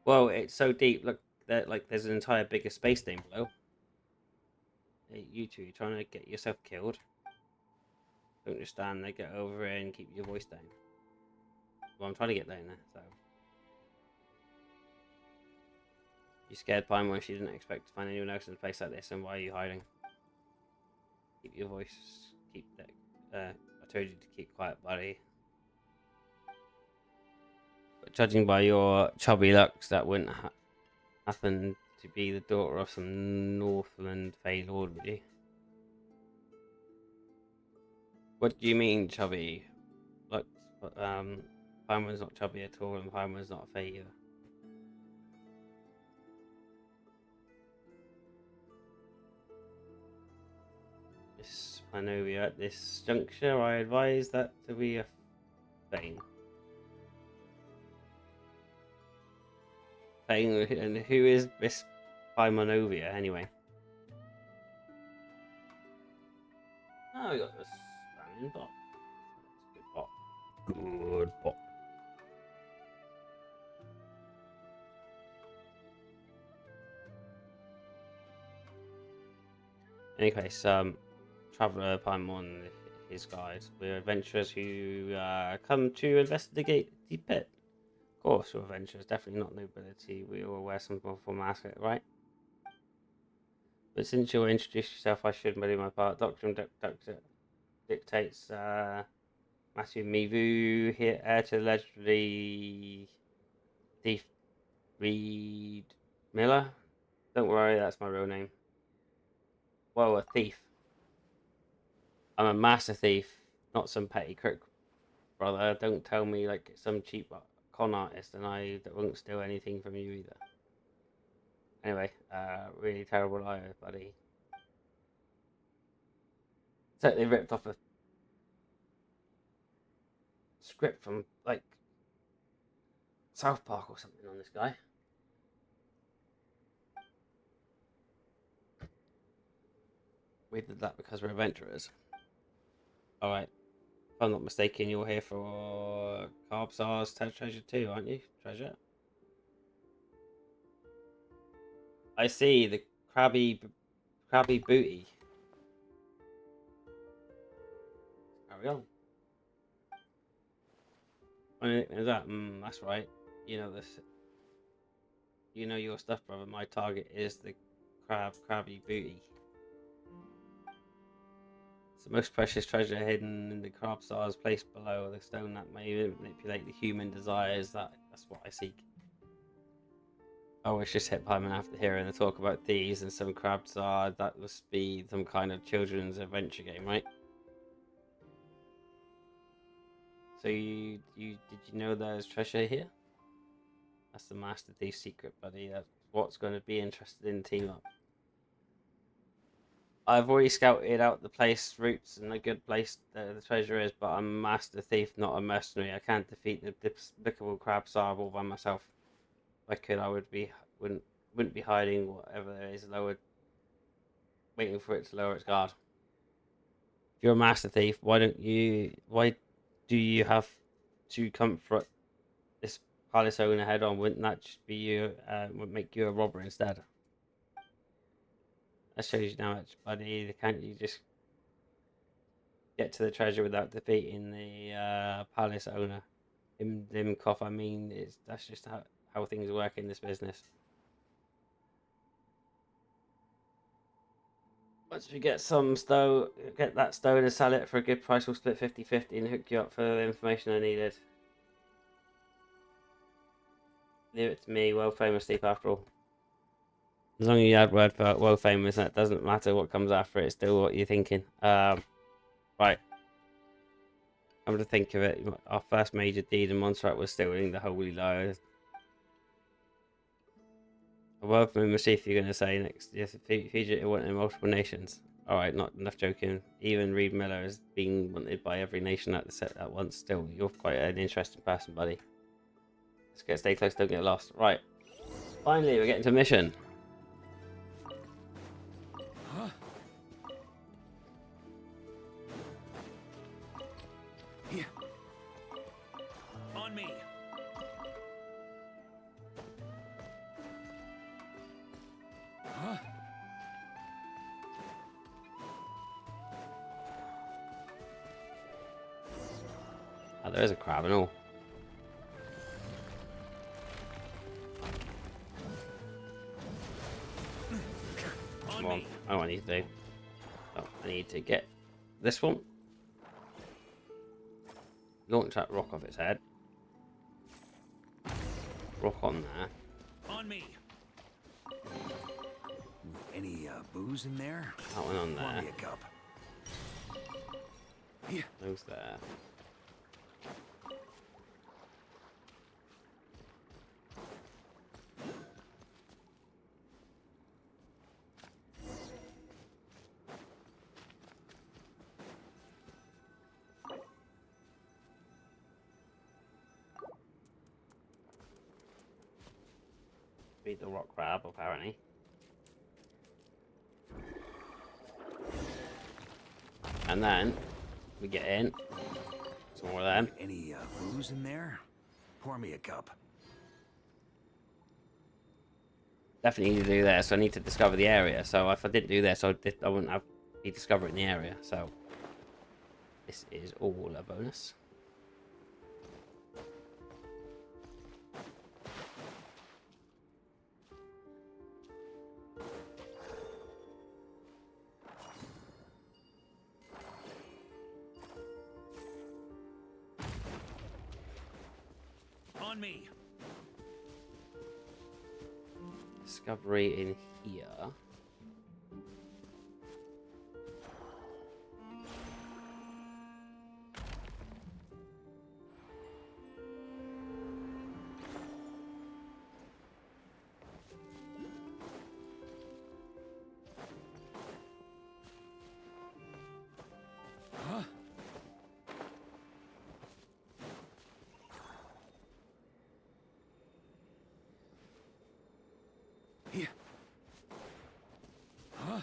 Whoa, it's so deep. Look, there's an entire bigger space down below. Hey, you two, you're trying to get yourself killed. Don't just stand there, get over here and keep your voice down. Well, I'm trying to get down there, so. You scared Paimon? She didn't expect to find anyone else in a place like this, and why are you hiding? Keep your voice, keep that. I told you to keep quiet, buddy. But judging by your chubby looks, that wouldn't happen to be the daughter of some Northland Fey Lord, would you? What do you mean, chubby? Look, Paimon's not chubby at all, and Paimon's not a Fey either. Miss Panovia, at this juncture, I advise that to be a Fey. And who is Miss Paimonovia anyway? Oh, we got this standing bot. Good bot. Good bot. Anyways, Traveller Paimon, his guys. We're adventurers who come to investigate the pit. Of course, we're adventurers, definitely not nobility. We all wear some form outfit, right? But since you'll introduce yourself, I should do my part. Doctrine dictates Matthew Mivu here, heir to the legendary thief Reed Miller. Don't worry, that's my real name. Whoa, a thief. I'm a master thief, not some petty crook, brother. Don't tell me like some cheap con artist, and I won't steal anything from you either. Anyway, really terrible liar, buddy. Totally ripped off a script from like South Park or something on this guy. We did that because we're adventurers. Alright. If I'm not mistaken, you're here for Carbsar's treasure too, aren't you? Treasure? I see, the crabby booty. Carry on. Is that? That's right. You know this. You know your stuff, brother. My target is the crabby booty. It's the most precious treasure hidden in the crab stars placed below the stone that may manipulate the human desires. That's what I seek. I was just hit by man after hearing the talk about thieves and some crab star. That must be some kind of children's adventure game, right? So did you know there's treasure here? That's the Master Thief's secret, buddy. That's what's going to be interested in team up. I've already scouted out the place routes and a good place the treasure is, but I'm a Master Thief, not a mercenary. I can't defeat the despicable crab star all by myself. If I could, I wouldn't be hiding whatever there is lowered, waiting for it to lower its guard. If you're a Master Thief, why do you have to comfort this palace owner head on? Wouldn't that just be you? Would make you a robber instead? That shows you how much, buddy. Can't you just get to the treasure without defeating the palace owner? Dimkoff, I mean, that's just how things work in this business. Once we get some stone, get that stone and sell it for a good price, we'll split 50-50 and hook you up for the information I needed. Leave it to me, world famous Thief after all. As long as you add word for world famous, that doesn't matter what comes after it, it's still what you're thinking. Right. Come to think of it, our first major deed in Montserrat was stealing the Holy Lyre. A world famous thief you're going to say next. Yes, fugitive wanted in multiple nations. Alright, not enough joking. Even Reed Miller is being wanted by every nation at the set at once. Still, you're quite an interesting person, buddy. Stay close, don't get lost. Right. Finally, we're getting to mission. Huh? Here. On me. Huh? Oh, there is a crab and all. Come on, I don't need to do. Oh, I need to get this one. Launch that rock off its head. Rock on there. On me. Any booze in there? That one on Pour there. me a cup. Here. Those there. Beat the rock crab, apparently. And then we get in. Some more of them. Any booze in there? Pour me a cup. Definitely need to do this. So I need to discover the area. So if I didn't do this, I wouldn't be discovering the area. So this is all a bonus. On me. Discovery in here. Huh? Here. Huh?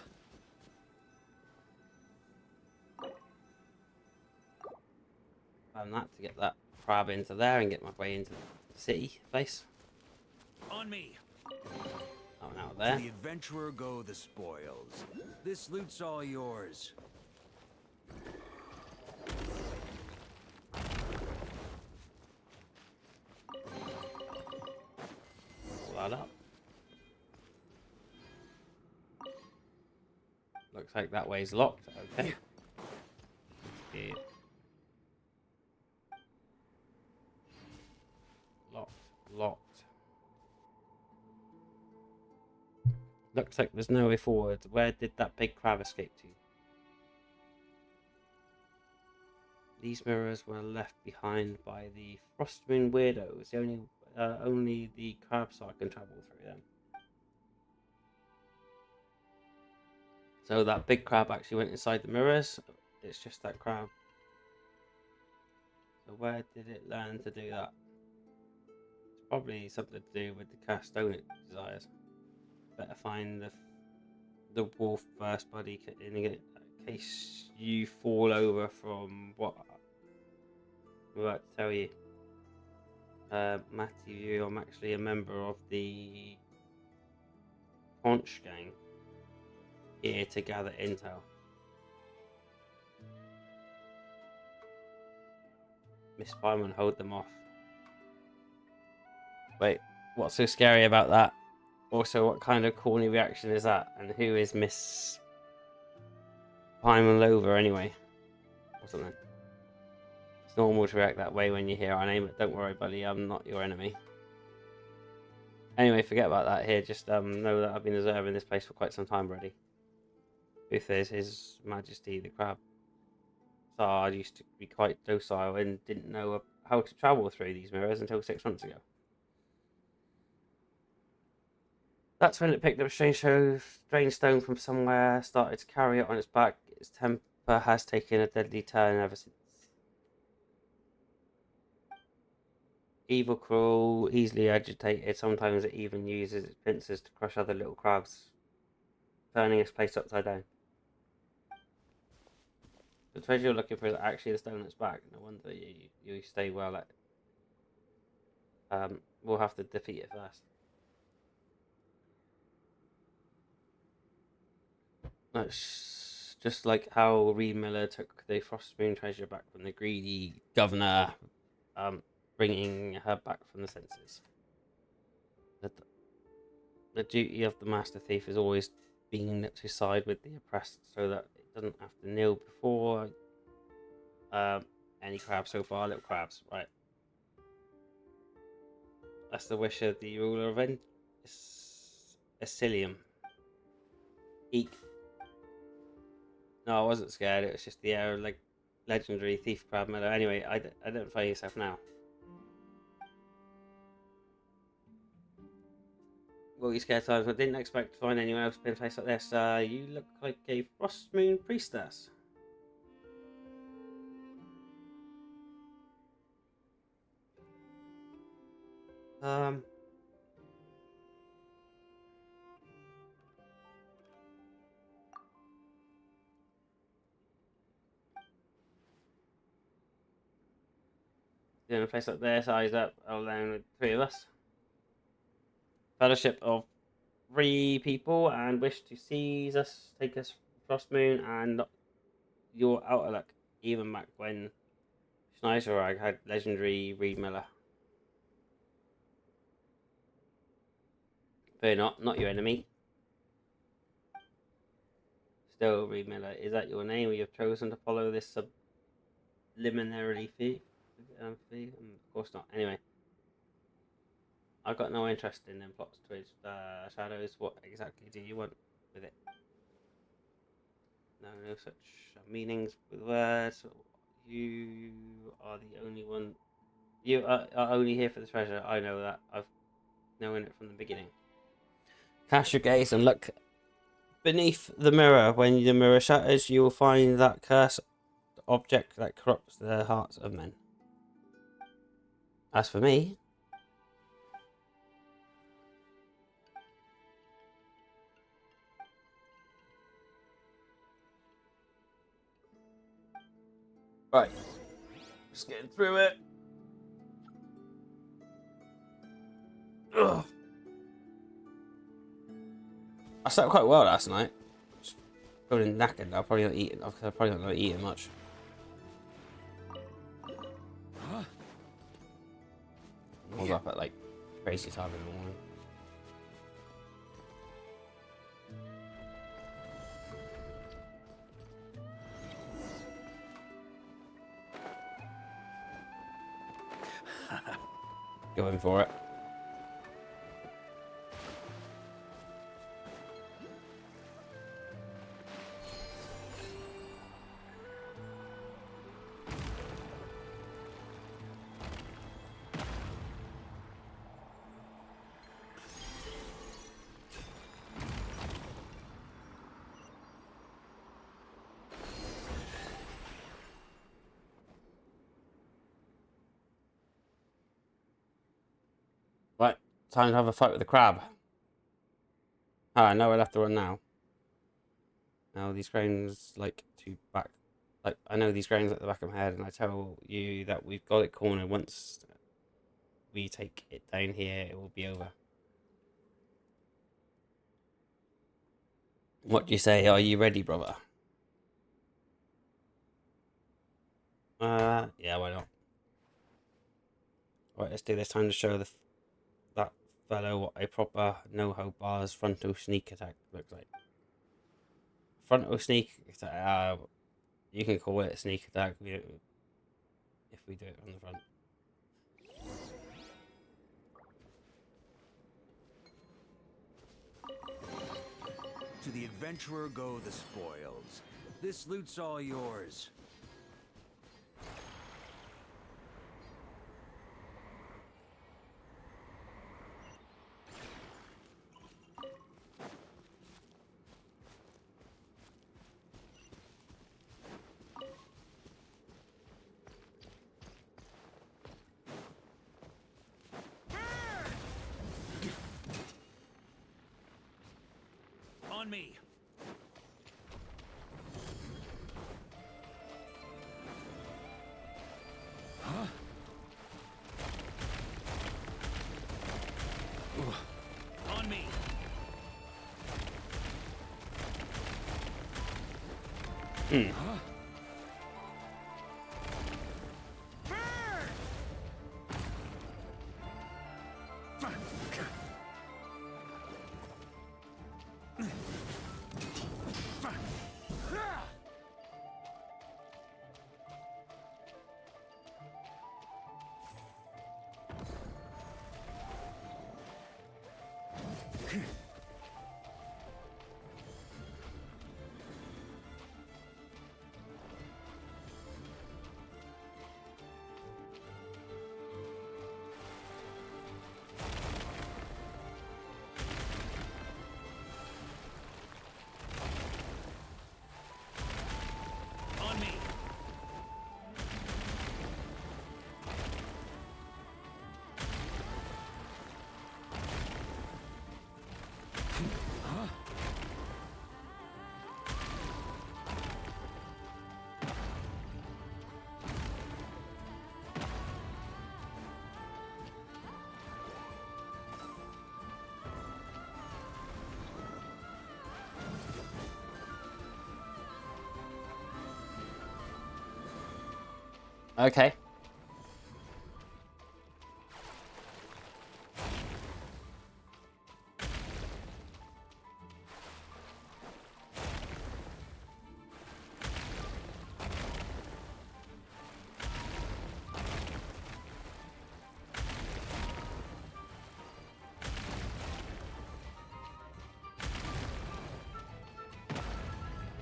And that to get that crab into there and get my way into the city place. On me. Oh, now To there. the adventurer go the spoils. This loot's all yours. Pull that up. Looks like that way's locked. Okay. locked. Looks like there's no way forward. Where did that big crab escape to? These mirrors were left behind by the Frostmoon weirdos. Only the crab star can travel through them. So that big crab actually went inside the mirrors. It's just that crab. So where did it learn to do that? It's probably something to do with the cast stone it desires. Better find the wolf first, buddy, in case you fall over from what I'm about to tell you. Matthew, I'm actually a member of the Conch gang here to gather intel. Miss Fireman, hold them off. Wait, what's so scary about that? Also, what kind of corny reaction is that? And who is Miss Fireman Lover anyway? Or something. It's normal to react that way when you hear our name, but don't worry, buddy, I'm not your enemy. Anyway, forget about that here. Just know that I've been observing this place for quite some time already. Truth is, His Majesty the Crab Tsar used to be quite docile and didn't know how to travel through these mirrors until 6 months ago. That's when it picked up a strange stone from somewhere, started to carry it on its back. Its temper has taken a deadly turn ever since. Evil, cruel, easily agitated, sometimes it even uses its pincers to crush other little crabs, turning its place upside down. The treasure you're looking for is actually the stone on its back. No wonder you stay well at... we'll have to defeat it first. That's just like how Reed Miller took the Frostmoon treasure back from the greedy governor, bringing her back from the senses. The duty of the master thief has always been to side with the oppressed, so that it doesn't have to kneel before any crabs so far. Little crabs, right? That's the wish of the ruler of Asilium. Eek. No, I wasn't scared. It was just the air of like legendary thief crab meadow. Anyway, identify yourself now. Well, you scared times. I didn't expect to find anyone else in a place like this. You look like a Frostmoon priestess. In a place like this, eyes up, alone with 3 of us. Fellowship of 3 people, and wish to seize us, take us Frostmoon, and your outer luck. Even back when Schneiderag had legendary Reed Miller. Fear not your enemy. Still, Reed Miller, is that your name, or you have chosen to follow this subliminary fee? Of course not. Anyway, I've got no interest in them plots, twist, shadows. What exactly do you want with it? No such meanings with words. You are the only one. You are only here for the treasure. I know that. I've known it from the beginning. Cast your gaze and look beneath the mirror. When the mirror shatters, you will find that cursed object that corrupts the hearts of men. As for me, right, just getting through it. Ugh. I slept quite well last night. Just feeling knackered. I'll probably not eating. I've probably not eating much. Huh? I was up at like crazy time in the morning. Going for it. Time to have a fight with the crab. Oh, I know I'll have to run now. Now these grains like to back. Like, I know these grains at the back of my head, and I tell you that we've got it cornered. Once we take it down here, it will be over. What do you say? Are you ready, brother? Yeah, why not? Right, let's do this. Time to show that fellow what a proper no-hold bars frontal sneak attack looks like. Frontal sneak attack. You can call it a sneak attack if we do it on the front. To the adventurer go the spoils. This loot's all yours. On me. Huh? On me. Huh? On me. Huh? Okay.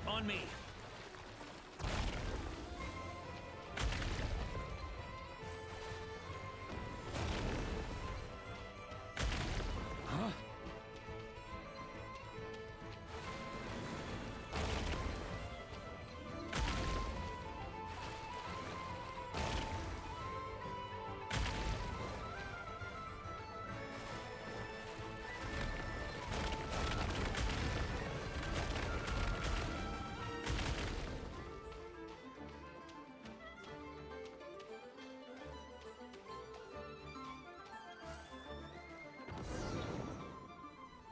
On me. Huh?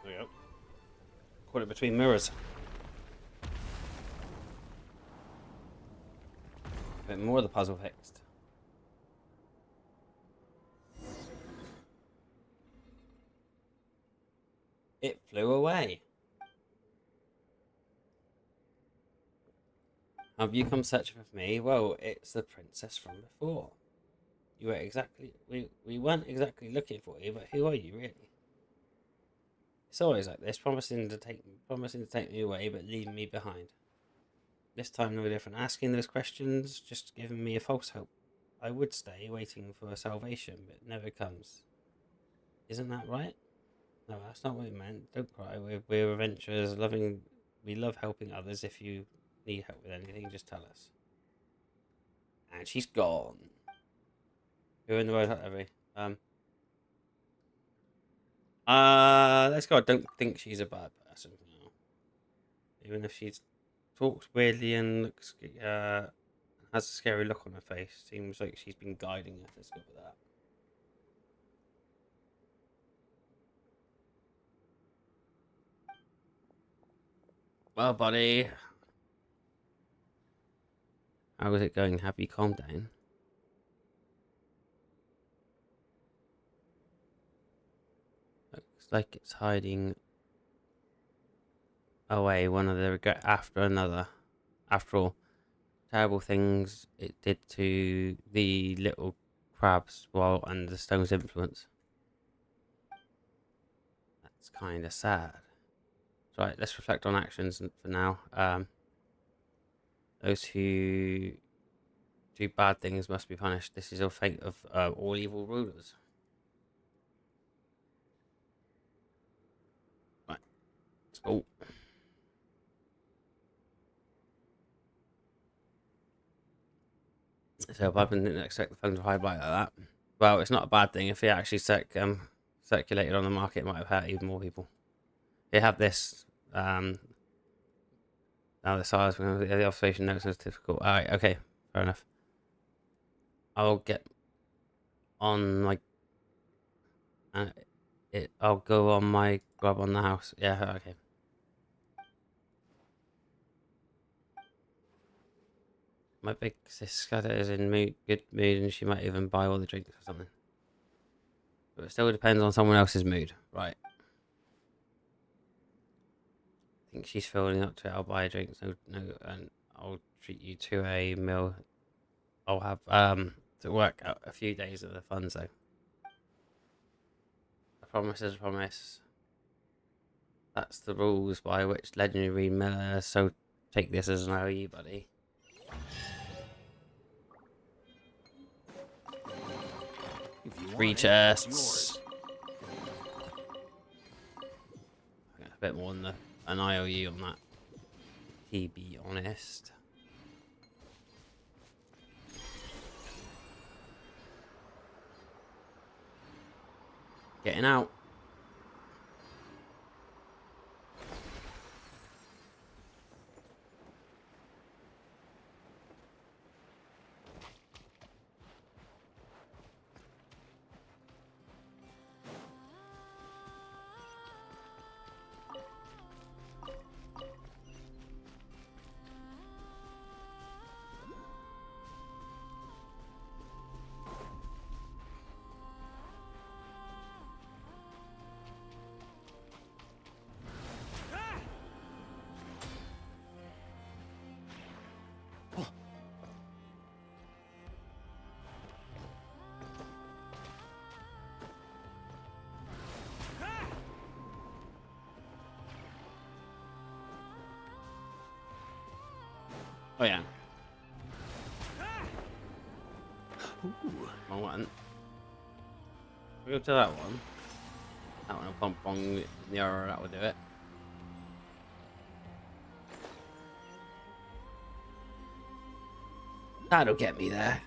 There we go. Caught it between mirrors. A bit more of the puzzle fixed. It flew away. Have you come searching for me? Well, it's the princess from before. You were exactly we weren't exactly looking for you, but who are you really? It's always like this, promising to take me away, but leaving me behind. This time no different, asking those questions, just giving me a false hope. I would stay, waiting for salvation, but it never comes. Isn't that right? No, that's not what we meant. Don't cry. We're adventurers, we love helping others. If you need help with anything, just tell us. And she's gone. Who in the world, every Let's go. I don't think she's a bad person. No. Even if she talks weirdly and looks has a scary look on her face, seems like she's been guiding us. Let's go with that. Well, buddy, how is it going? Have you calmed down? Looks like it's hiding away one of the regret after another. After all, terrible things it did to the little crabs while under the stone's influence. That's kind of sad. Right, let's reflect on actions for now. Those who do bad things must be punished. This is the fate of all evil rulers. Right, let's go. So I didn't expect the phone to hide like that. Well, it's not a bad thing. If it actually circulated on the market, it might have hurt even more people. They have this. Now the size, the observation notes is difficult. All right, okay, fair enough. I'll get on my. I'll go on my grub on the house. Yeah, okay. My big sister is in good mood, and she might even buy all the drinks or something. But it still depends on someone else's mood, right? I think she's feeling up to it. I'll buy a drink. No, and I'll treat you to a meal. I'll have to work out a few days of the funds though. A promise is a promise. That's the rules by which legendary Reed Miller. So take this as an OE, buddy. Three chests. A bit more than an IOU on that. To be honest. Getting out. Oh yeah. Wrong one. We'll go to that one. That one will pump on the arrow, that will do it. That'll get me there.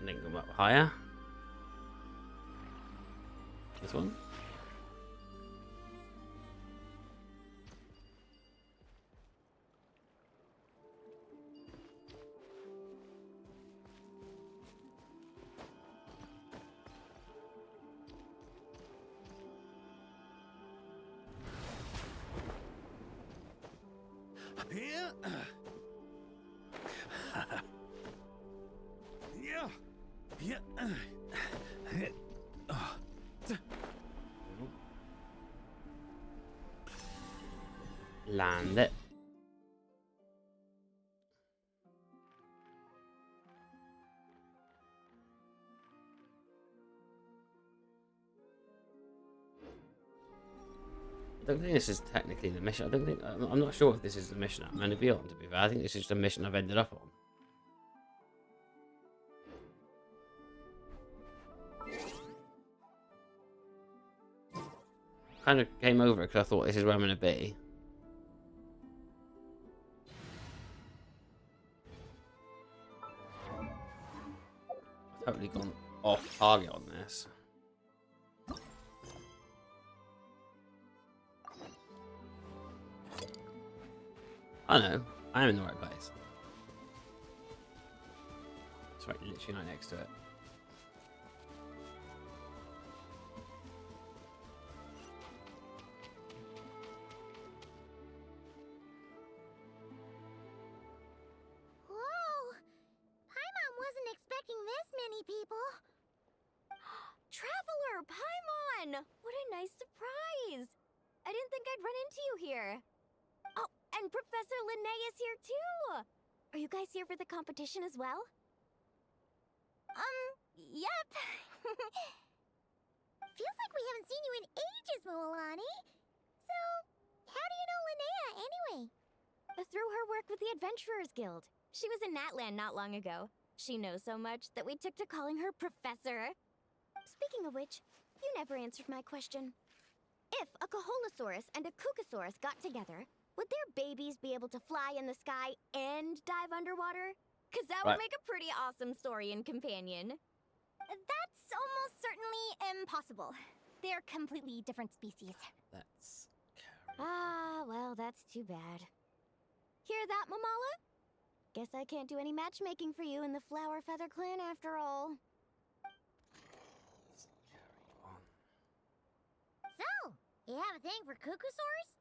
Link them up higher. This one. Here. Yeah. Land it. I don't think this is technically the mission. I don't think I'm not sure if this is the mission I'm meant to be on. To be fair, I think this is the mission I've ended up on. Kind of came over because I thought this is where I'm going to be. target on this. I know. I am in the right place. It's right, literally right next to it. Whoa! Paimon wasn't expecting this many people. Traveler, Paimon! What a nice surprise! I didn't think I'd run into you here. Oh, and Professor Linnaeus here too! Are you guys here for the competition as well? Yep. Feels like we haven't seen you in ages, Mualani. So, how do you know Linnea anyway? Through her work with the Adventurers Guild. She was in Natland not long ago. She knows so much that we took to calling her Professor. Speaking of which, you never answered my question. If a Caholosaurus and a Kookasaurus got together, would their babies be able to fly in the sky and dive underwater? Cause that would make a pretty awesome story and companion. That's almost certainly impossible. They're completely different species. That's Ah, well, that's too bad. Hear that, Mamala? Guess I can't do any matchmaking for you in the Flower Feather Clan after all. So, you have a thing for Kookasaurs?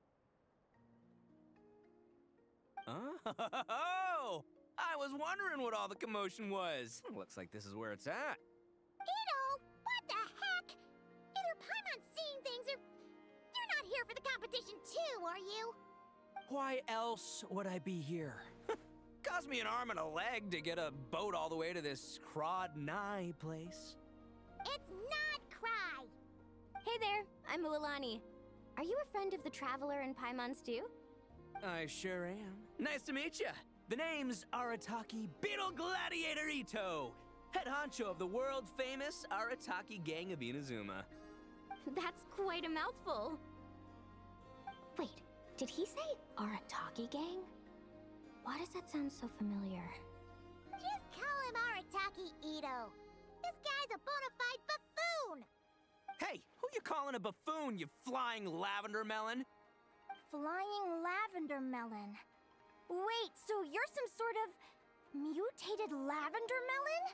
Oh! I was wondering what all the commotion was. Looks like this is where it's at. Ito, what the heck? Either Paimon's seeing things or you're not here for the competition too, are you? Why else would I be here? Cost me an arm and a leg to get a boat all the way to this Crod Nye place. It's not Cry. Hey there, I'm Mualani. Are you a friend of the Traveler and Paimon's too? I sure am. Nice to meet ya. The name's Arataki Beetle Gladiator Ito, head honcho of the world-famous Arataki Gang of Inazuma. That's quite a mouthful. Wait, did he say Arataki Gang? Why does that sound so familiar? Just call him Arataki Ito. This guy's a bona fide buffoon. Hey, who you calling a buffoon, you flying lavender melon? Flying lavender melon. Wait, so you're some sort of mutated lavender melon?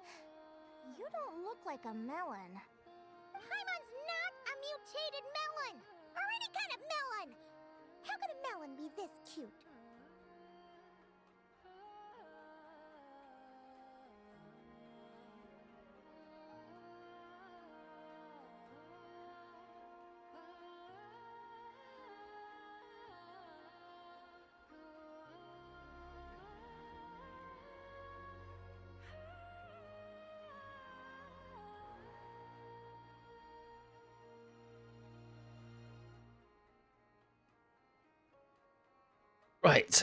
You don't look like a melon. Paimon's not a mutated melon, or any kind of melon. How could a melon be this cute? right.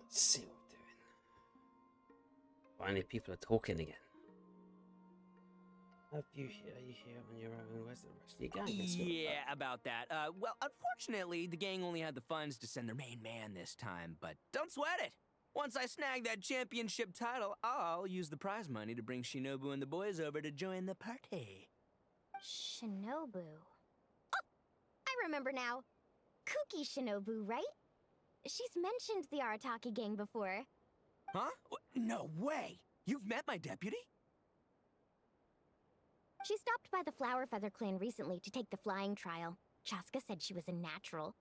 Let's see what we're doing. Finally, people are talking again. Are you here on your own? Where's the rest of your gang? Let's go with Yeah, about that. Well, unfortunately, the gang only had the funds to send their main man this time, but don't sweat it. Once I snag that championship title, I'll use the prize money to bring Shinobu and the boys over to join the party. Shinobu. Oh, I remember now. Kuki Shinobu, right? She's mentioned the Arataki Gang before. Huh? No way! You've met my deputy? She stopped by the Flower Feather Clan recently to take the flying trial. Chaska said she was a natural.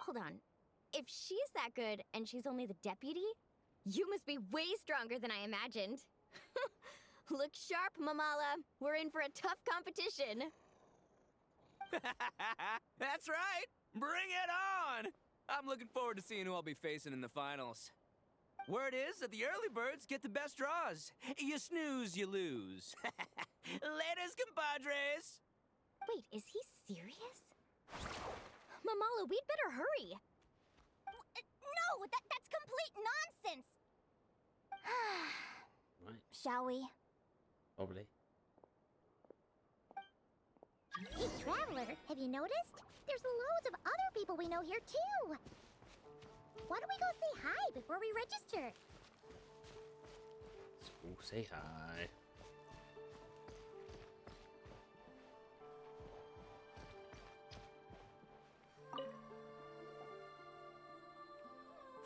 Hold on. If she's that good and she's only the deputy, you must be way stronger than I imagined. Look sharp, Mamala. We're in for a tough competition. That's right! Bring it on! I'm looking forward to seeing who I'll be facing in the finals. Word is that the early birds get the best draws. You snooze, you lose. Laters, compadres! Wait, is he serious? Mamala, we'd better hurry. No, that's complete nonsense. Right, Shall we? probably. Hey, Traveler, have you noticed? There's loads of other people we know here, too. Why don't we go say hi before we register? Oh, say hi.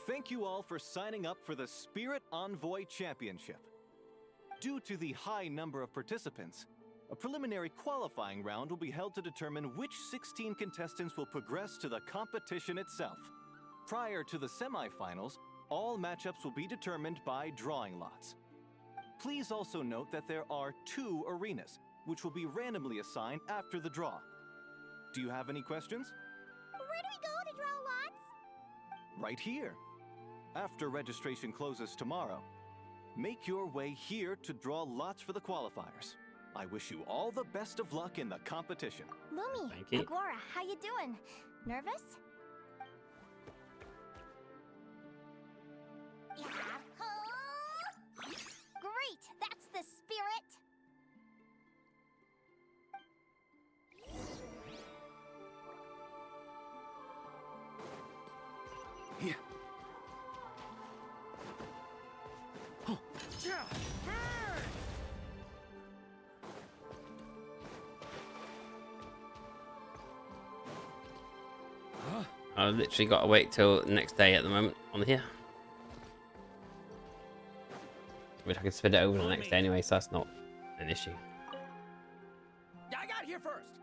Thank you all for signing up for the Spirit Envoy Championship. Due to the high number of participants, a preliminary qualifying round will be held to determine which 16 contestants will progress to the competition itself. Prior to the semifinals, all matchups will be determined by drawing lots. Please also note that there are 2 arenas, which will be randomly assigned after the draw. Do you have any questions? Where do we go to draw lots? Right here. After registration closes tomorrow, make your way here to draw lots for the qualifiers. I wish you all the best of luck in the competition. Lumi, Thank you. Agora, how you doing? Nervous? Great, that's the spirit. Yeah. I've literally got to wait till the next day at the moment on here. Which I can spin it over the next day anyway, so that's not an issue. I got here first.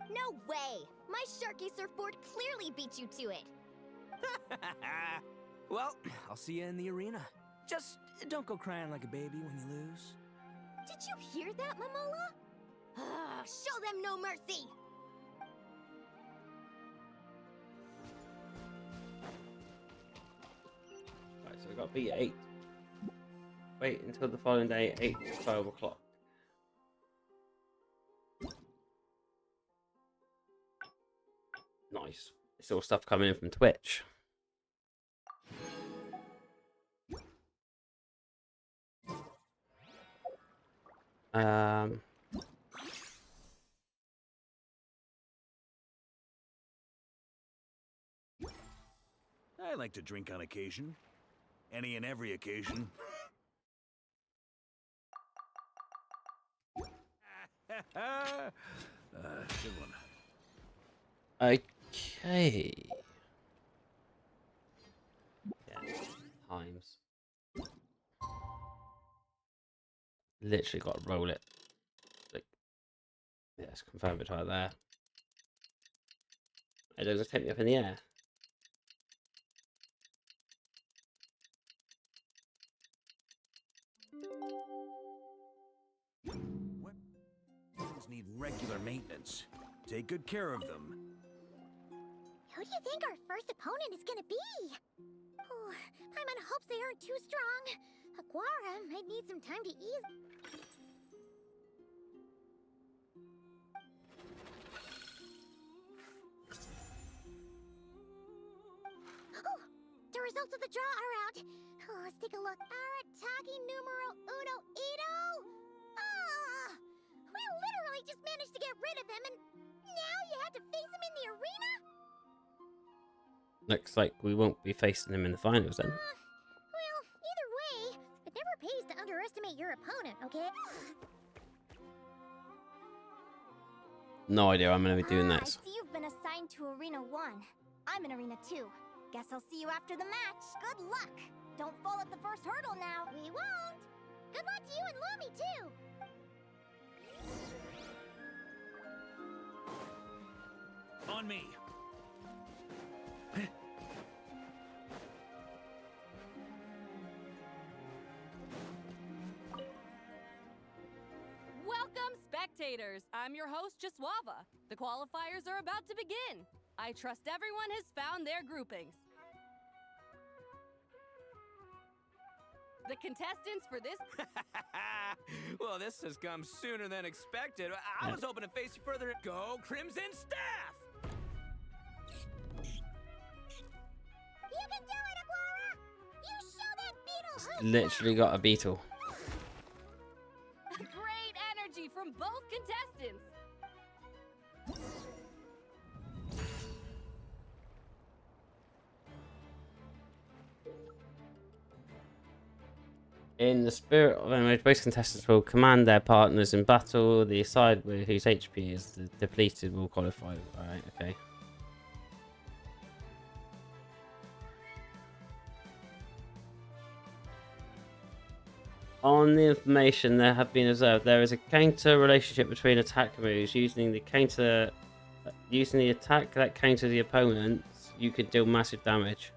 No way! My Sharky surfboard clearly beat you to it. Well, I'll see you in the arena. Just don't go crying like a baby when you lose. Did you hear that, Momola? Ah, show them no mercy! Right, so we've got to be at 8. Wait until the following day, 8 to 12 o'clock. Nice. It's all stuff coming in from Twitch. I like to drink on occasion. Any and every occasion. Good one. Okay. Yeah, times. Literally got to roll it. Like, yeah, let's confirm it right there. It doesn't take me up in the air. Weapons need regular maintenance. Take good care of them. Who do you think our first opponent is gonna be? Oh, I'm in hopes they aren't too strong. Aguara might need some time to ease. Oh, the results of the draw are out. Oh, let's take a look. Aratagi numero uno Ito? Ah! We literally just managed to get rid of him, and now you have to face him in the arena? Looks like we won't be facing him in the finals then. Well, either way, it never pays to underestimate your opponent, okay? No idea I'm going to be doing I that. see you've been assigned to Arena 1. I'm in Arena 2. Guess I'll see you after the match. Good luck! Don't fall at the first hurdle now. We won't. Good luck to you and Lumi, too. On me. Welcome, spectators. I'm your host, Jaswava. The qualifiers are about to begin. I trust everyone has found their groupings. The contestants for this... Well, this has come sooner than expected. I was hoping to face you further. Go Crimson Staff! You can do it, Aguara! You show that beetle who's Literally got a beetle. Great energy from both contestants. In the spirit of MMO, both contestants will command their partners in battle. The side whose HP is depleted will qualify. Alright, okay. On the information there have been observed, there is a counter relationship between attack moves. Using the attack that counters the opponent, you could deal massive damage.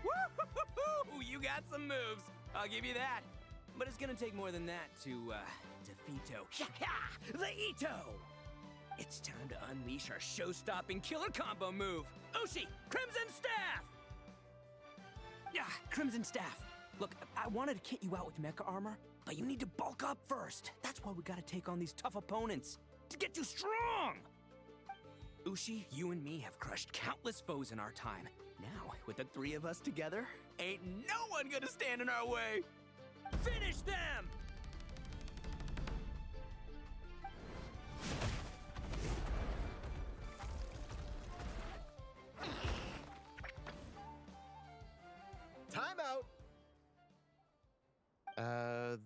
Woo! You got some moves. I'll give you that. But it's gonna take more than that to defeat the Ito. It's time to unleash our show-stopping killer combo move. Ushi, Crimson Staff. Yeah, Crimson Staff. Look, I wanted to kit you out with mecha armor, but you need to bulk up first. That's why we gotta take on these tough opponents to get you strong. Ushi, you and me have crushed countless foes in our time. Now, with the three of us together, ain't no one gonna stand in our way. Finish them! Time out!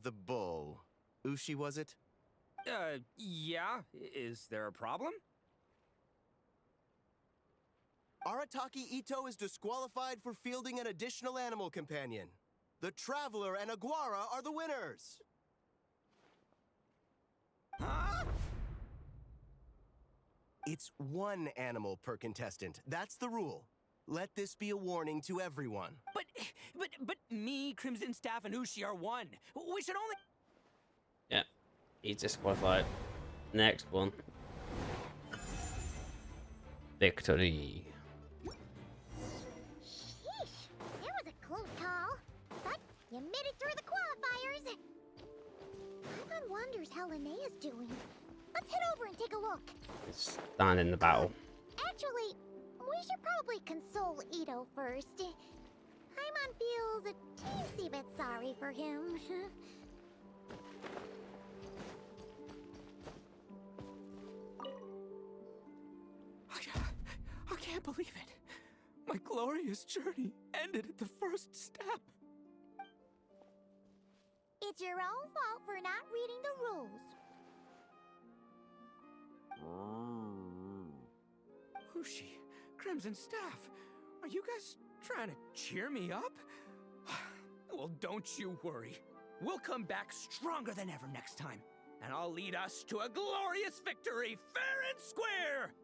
The bull. Ushi, was it? Yeah. Is there a problem? Arataki Ito is disqualified for fielding an additional animal companion. The Traveler and Aguara are the winners! Huh? It's one animal per contestant. That's the rule. Let this be a warning to everyone. But me, Crimson Staff, and Ushi are one. We should only... Yeah, he's disqualified. Next one. Victory. Sheesh, that was a close call. But you made it through the qualifiers. Paimon wonders how Linnea's doing. Let's head over and take a look. Stand in the battle. Actually, we should probably console Ito first. Paimon feels a teensy bit sorry for him. I can't believe it. My glorious journey ended at the first step. It's your own fault for not reading the rules. Ushi, Crimson Staff, are you guys trying to cheer me up? Well, don't you worry. We'll come back stronger than ever next time, and I'll lead us to a glorious victory fair and square!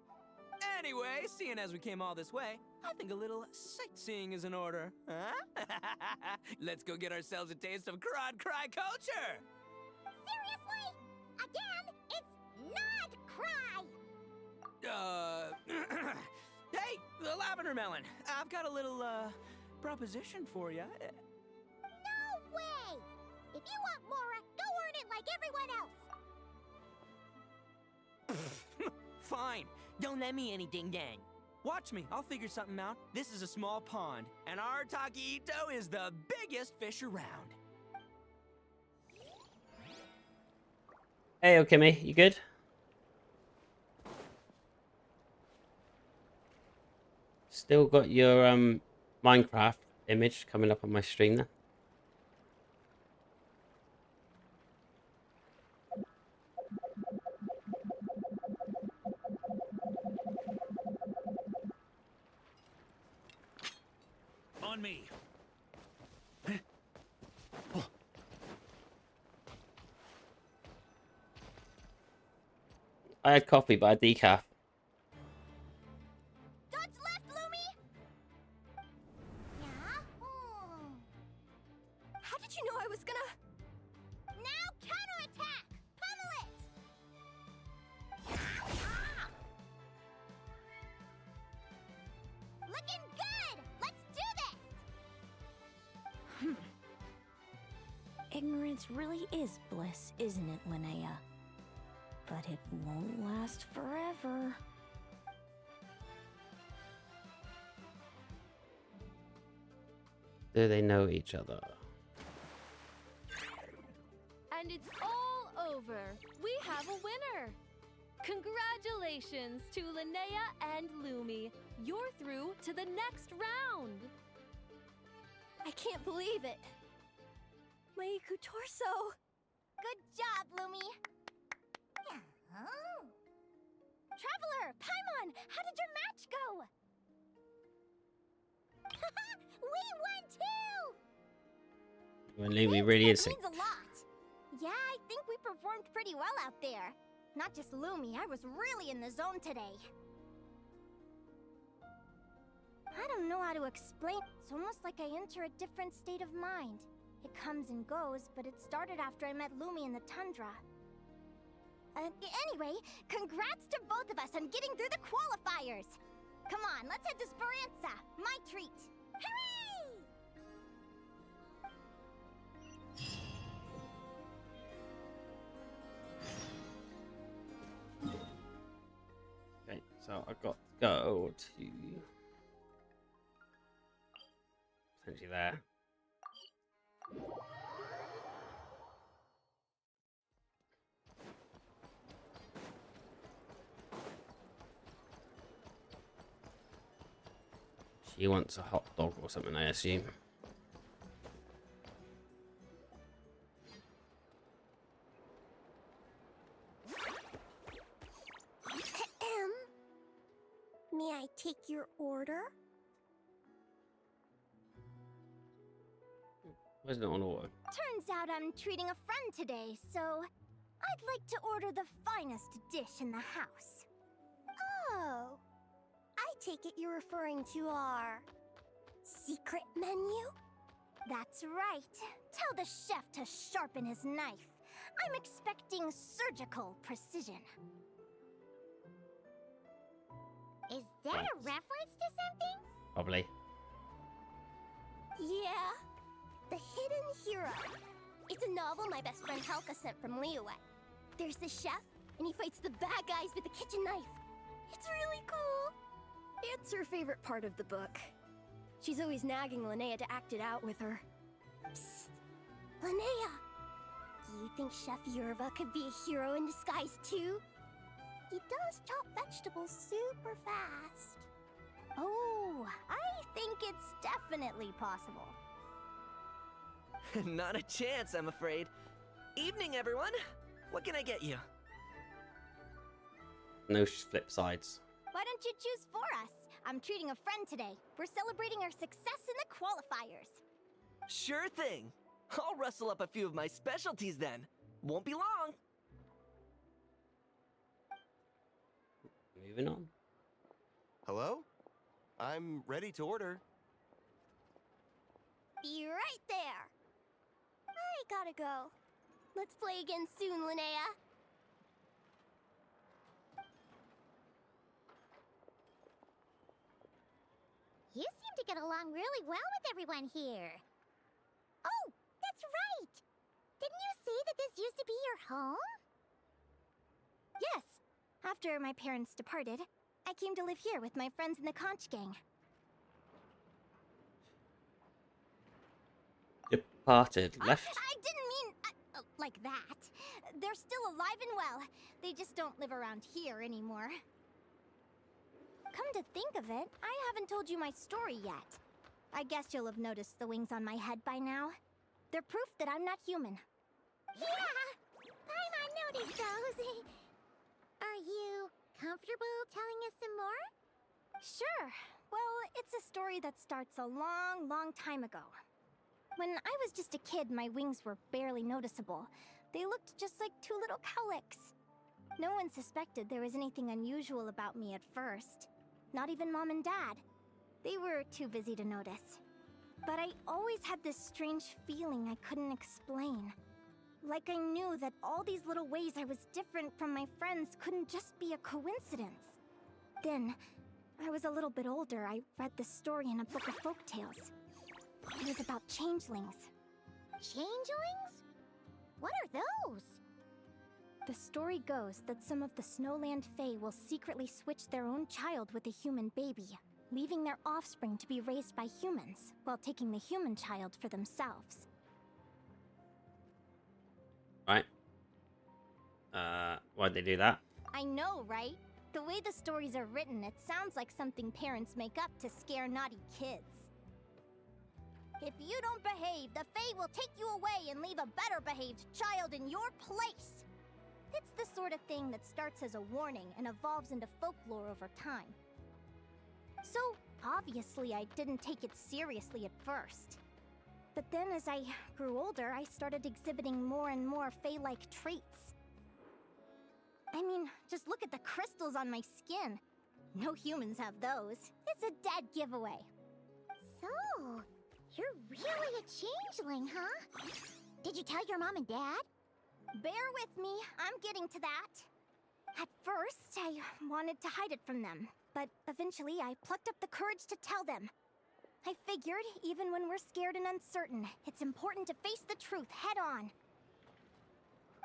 Anyway, seeing as we came all this way, I think a little sightseeing is in order, huh? Let's go get ourselves a taste of Crod Cry culture! Seriously? Again, it's not cry! Hey, the Lavender Melon, I've got a little, proposition for you. No way! If you want Mora, go earn it like everyone else! Fine, don't let me any ding-dang. Watch me, I'll figure something out. This is a small pond, and Arataki Ito is the biggest fish around. Hey, Okimi, you good? Still got your Minecraft image coming up on my stream there. On me. I had coffee, but I had decaf. I was gonna... Now counterattack! Pummel it! Looking good! Let's do this! Ignorance really is bliss, isn't it, Linnea? But it won't last forever. Do they know each other? And it's all over. We have a winner. Congratulations to Linnea and Lumi. You're through to the next round. I can't believe it. Meiku Torso. Good job, Lumi! Oh. Traveler, Paimon, how did your match go? We won too! When Lumi really is That sick. means a lot. Yeah, I think we performed pretty well out there. Not just Lumi, I was really in the zone today. I don't know how to explain. It's almost like I enter a different state of mind. It comes and goes, but it started after I met Lumi in the tundra. Anyway, congrats to both of us on getting through the qualifiers! Come on, let's head to Speranza, my treat! Hooray! Okay, so I've got to go to potentially there. She wants a hot dog or something, I assume. May I take your order? Where's it on order? Turns out I'm treating a friend today, so I'd like to order the finest dish in the house. Oh, I take it you're referring to our secret menu? That's right. Tell the chef to sharpen his knife. I'm expecting surgical precision. Is that a reference to something? Probably. Yeah, The Hidden Hero. It's a novel my best friend Halka sent from Liyue. There's the chef, and he fights the bad guys with a kitchen knife. It's really cool. It's her favorite part of the book. She's always nagging Linnea to act it out with her. Psst! Linnea! Do you think Chef Yerva could be a hero in disguise too? He does chop vegetables super fast. Oh, I think it's definitely possible. Not a chance, I'm afraid. Evening, everyone. What can I get you? No flip sides. Why don't you choose for us? I'm treating a friend today. We're celebrating our success in the qualifiers. Sure thing. I'll rustle up a few of my specialties then. Won't be long. Moving on. Hello? I'm ready to order. Be right there. I gotta go. Let's play again soon, Linnea. You seem to get along really well with everyone here. Oh, that's right! Didn't you say that this used to be your home? Yes. After my parents departed, I came to live here with my friends in the conch gang. Departed. Left. I didn't mean like that. They're still alive and well. They just don't live around here anymore. Come to think of it, I haven't told you my story yet. I guess you'll have noticed the wings on my head by now. They're proof that I'm not human. Yeah! Paimon noticed those. Are you comfortable telling us some more? Sure. Well, it's a story that starts a long, long time ago. When I was just a kid, my wings were barely noticeable. They looked just like two little cowlicks. No one suspected there was anything unusual about me at first. Not even Mom and Dad. They were too busy to notice. But I always had this strange feeling I couldn't explain. Like I knew that all these little ways I was different from my friends couldn't just be a coincidence. Then, I was a little bit older, I read this story in a book of folktales. It was about changelings. Changelings? What are those? The story goes that some of the Snowland Fae will secretly switch their own child with a human baby, leaving their offspring to be raised by humans, while taking the human child for themselves. Right. Why'd they do that? I know, right? The way the stories are written, it sounds like something parents make up to scare naughty kids. If you don't behave, the Fae will take you away and leave a better behaved child in your place. It's the sort of thing that starts as a warning and evolves into folklore over time. So, obviously, I didn't take it seriously at first. But then as I grew older, I started exhibiting more and more Fae-like traits. I mean, just look at the crystals on my skin. No humans have those. It's a dead giveaway. So, you're really a changeling, huh? Did you tell your mom and dad? Bear with me, I'm getting to that. At first, I wanted to hide it from them, but eventually I plucked up the courage to tell them. I figured, even when we're scared and uncertain, it's important to face the truth head on.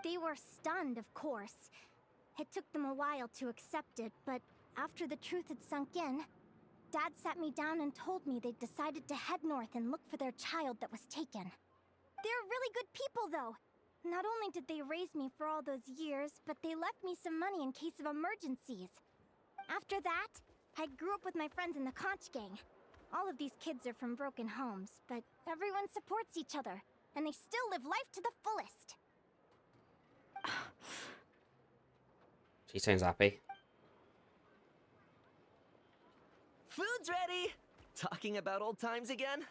They were stunned, of course. It took them a while to accept it, but after the truth had sunk in, Dad sat me down and told me they'd decided to head north and look for their child that was taken. They're really good people, though. Not only did they raise me for all those years, but they left me some money in case of emergencies. After that, I grew up with my friends in the Conch Gang. All of these kids are from broken homes, but everyone supports each other, and they still live life to the fullest. She sounds happy. Food's ready! Talking about old times again?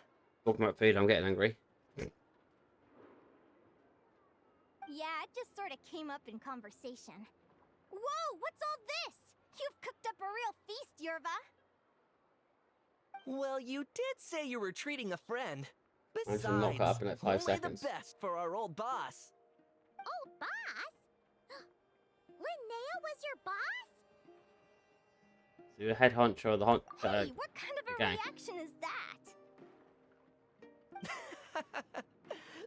Talking about food, I'm getting hungry. Yeah, it just sort of came up in conversation. Whoa, what's all this? You've cooked up a real feast, Yerva. Well, you did say you were treating a friend. I'm just gonna knock it up in like 5 only seconds. the best for our old boss. Old boss? Linnea was your boss? So you're the head honcho of the Hey, what kind of a gang. reaction is that?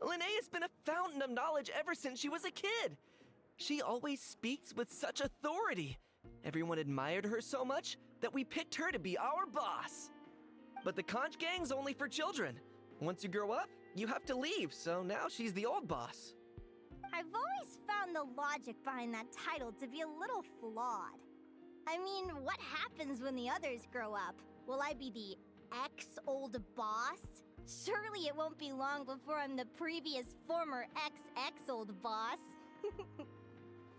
Linnea's been a fountain of knowledge ever since she was a kid. She always speaks with such authority. Everyone admired her so much that we picked her to be our boss. But the Conch Gang's only for children. Once you grow up, you have to leave, so now she's the old boss. I've always found the logic behind that title to be a little flawed. I mean, what happens when the others grow up? Will I be the ex-old boss? Surely it won't be long before I'm the previous former ex-old boss.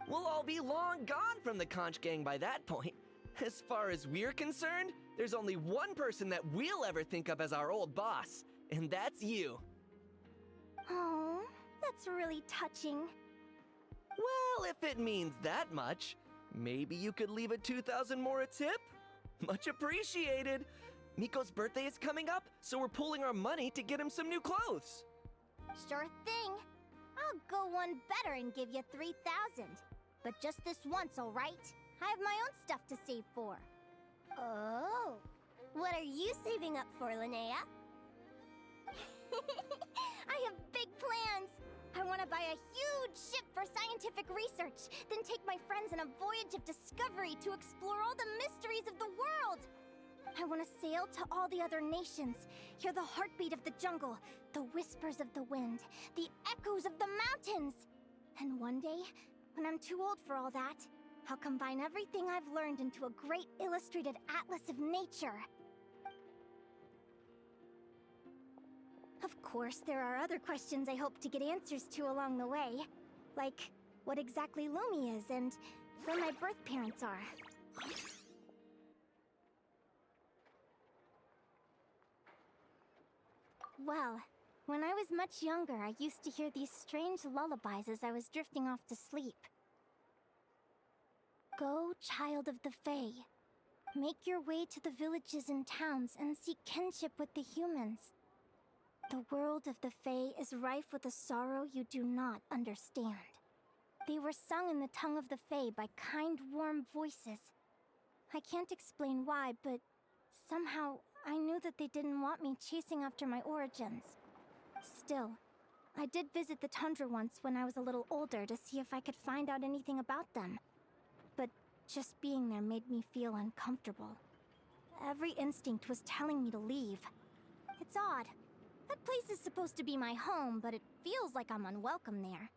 We'll all be long gone from the Conch Gang by that point. As far as we're concerned, there's only one person that we'll ever think of as our old boss, and that's you. Oh, that's really touching. Well, if it means that much, maybe you could leave a 2,000 more a tip? Much appreciated. Miko's birthday is coming up, so we're pooling our money to get him some new clothes. Sure thing. I'll go one better and give you 3,000. But just this once, all right? I have my own stuff to save for. Oh. What are you saving up for, Linnea? I have big plans. I want to buy a huge ship for scientific research, then take my friends on a voyage of discovery to explore all the mysteries of the world. I want to sail to all the other nations, hear the heartbeat of the jungle, the whispers of the wind, the echoes of the mountains. And one day, when I'm too old for all that, I'll combine everything I've learned into a great illustrated atlas of nature. Of course, there are other questions I hope to get answers to along the way. Like, what exactly Lumi is and where my birth parents are. Well, when I was much younger, I used to hear these strange lullabies as I was drifting off to sleep. Go, child of the Fae. Make your way to the villages and towns and seek kinship with the humans. The world of the Fae is rife with a sorrow you do not understand. They were sung in the tongue of the Fae by kind, warm voices. I can't explain why, but somehow I knew that they didn't want me chasing after my origins. Still, I did visit the tundra once when I was a little older to see if I could find out anything about them. But just being there made me feel uncomfortable. Every instinct was telling me to leave. It's odd. That place is supposed to be my home, but it feels like I'm unwelcome there.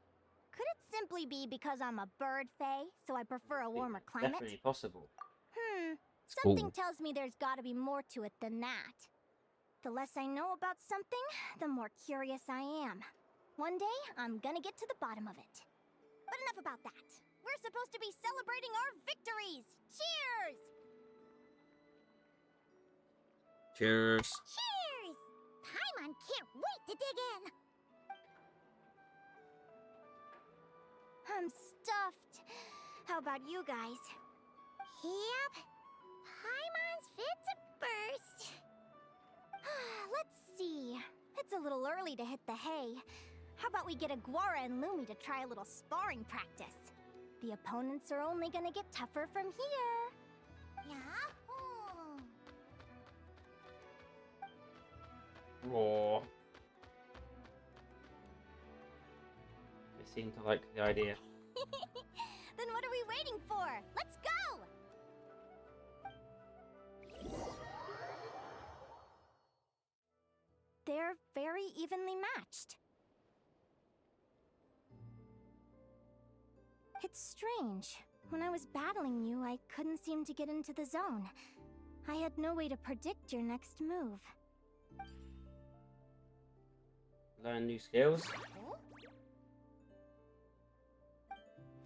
Could it simply be because I'm a bird fae, so I prefer a warmer climate? Definitely possible. Something tells me there's gotta be more to it than that. The less I know about something, the more curious I am. One day, I'm gonna get to the bottom of it. But enough about that. We're supposed to be celebrating our victories! Cheers! Cheers. Cheers! Paimon can't wait to dig in! I'm stuffed. How about you guys? Yep. Paimon's fit to burst. Let's see. It's a little early to hit the hay. How about we get Aguara and Lumi to try a little sparring practice? The opponents are only gonna get tougher from here. Yahoo! Raw. They seem to like the idea. Then what are we waiting for? Let's go! They're very evenly matched. It's strange. When I was battling you, I couldn't seem to get into the zone. I had no way to predict your next move. Learn new skills.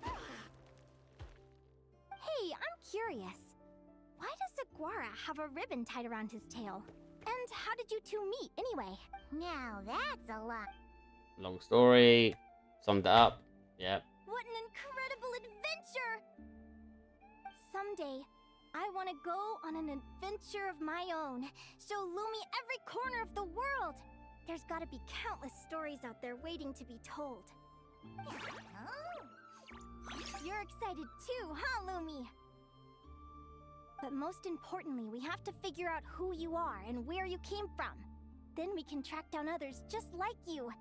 Hey, I'm curious. Why does Aguara have a ribbon tied around his tail? And how did you two meet, anyway? Now that's a lot. Long story. Summed it up. Yep. What an incredible adventure! Someday, I want to go on an adventure of my own. Show Lumi every corner of the world. There's got to be countless stories out there waiting to be told. Oh. You're excited too, huh, Lumi? But most importantly, we have to figure out who you are and where you came from. Then we can track down others just like you.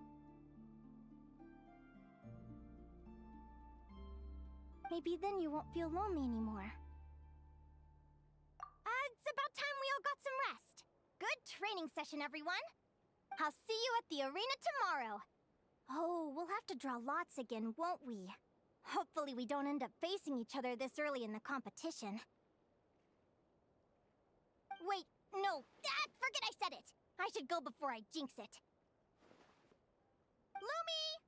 Maybe then you won't feel lonely anymore. It's about time we all got some rest. Good training session, everyone. I'll see you at the arena tomorrow. Oh, we'll have to draw lots again, won't we? Hopefully we don't end up facing each other this early in the competition. Wait, no. Forget I said it. I should go before I jinx it. Lumi!